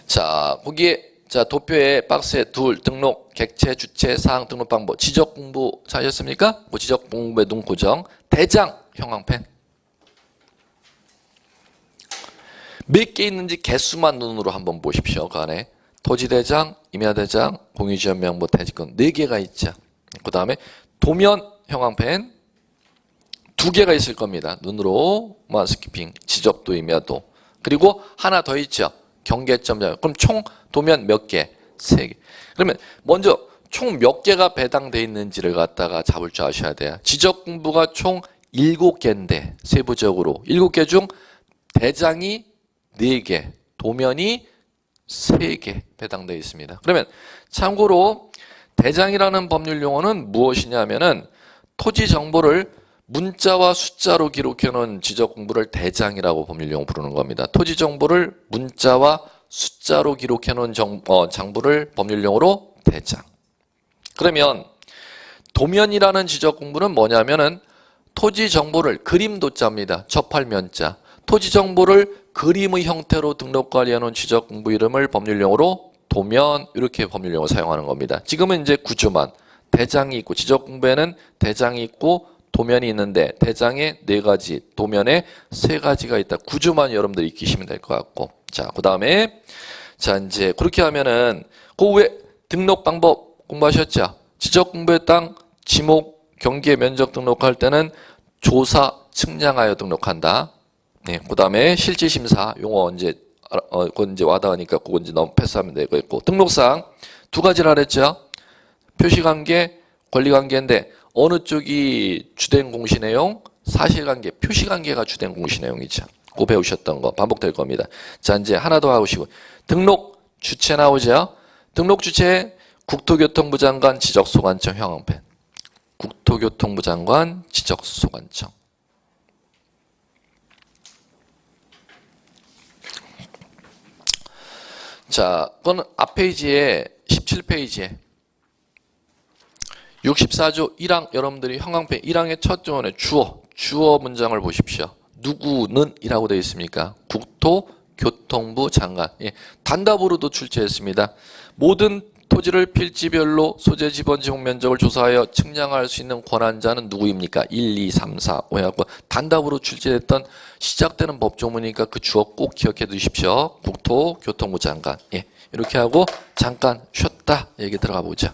자, 거기에 자, 도표에 박스에 둘 등록 객체 주체 사항 등록 방법 지적 공부 찾으셨습니까? 그 지적 공부의 눈 고정 대장 형광펜 몇 개 있는지 개수만 눈으로 한번 보십시오. 그 안에 토지대장, 임야대장, 공유지역명부, 대지권 4개가 있죠. 그 다음에 도면 형광펜 2개가 있을 겁니다. 눈으로만 스키핑, 지적도, 임야도. 그리고 하나 더 있죠. 경계점. 그럼 총 도면 몇 개? 3개. 그러면 먼저 총 몇 개가 배당돼 있는지를 갖다가 잡을 줄 아셔야 돼요. 지적 공부가 총 7개인데 세부적으로 7개 중 대장이 4개, 도면이 3개 배당되어 있습니다. 그러면 참고로 대장이라는 법률 용어는 무엇이냐면은 토지 정보를 문자와 숫자로 기록해 놓은 지적 공부를 대장이라고 법률 용어 부르는 겁니다. 토지 정보를 문자와 숫자로 기록해 놓은 장부를 법률 용어로 대장. 그러면 도면이라는 지적 공부는 뭐냐면은 토지 정보를 그림도자입니다. 접할면자. 토지 정보를 그림의 형태로 등록 관리하는 지적 공부 이름을 법률 용어로 도면 이렇게 법률 용어 사용하는 겁니다. 지금은 이제 구조만 대장이 있고 지적 공부에는 대장이 있고 도면이 있는데 대장에 4가지, 도면에 3가지가 있다. 구조만 여러분들이 익히시면 될 것 같고. 자, 그다음에 자, 이제 그렇게 하면은 그 외 등록 방법 공부하셨죠? 지적 공부의 땅 지목 경계 면적 등록할 때는 조사 측량하여 등록한다. 네, 그다음에 실질심사 용어 이제 그건 이제 와닿으니까 그건 이제 너무 패스하면 되겠고. 등록상 두 가지를 하랬죠. 표시관계, 권리관계인데 어느 쪽이 주된 공시 내용? 사실관계, 표시관계가 주된 공시 내용이죠. 그거 배우셨던 거 반복될 겁니다. 자, 이제 하나 더 하시고 등록 주체 나오죠. 등록 주체 국토교통부 장관 지적소관청 형황펜. 국토교통부 장관 지적소관청. 자, 그건 앞 페이지에 17페이지에 64조 1항 여러분들이 형광펜 1항의 첫 조원에 주어 문장을 보십시오. 누구는 이라고 되어 있습니까? 국토교통부 장관. 예, 단답으로도 출제했습니다. 모든 토지를 필지별로 소재 지번 지목 면적을 조사하여 측량할 수 있는 권한자는 누구입니까? 1, 2, 3, 4, 5 해갖고 단답으로 출제했던 시작되는 법조문이니까 그 주어 꼭 기억해 두십시오. 국토교통부 장관. 예, 이렇게 하고 잠깐 쉬었다 얘기 들어가 보자.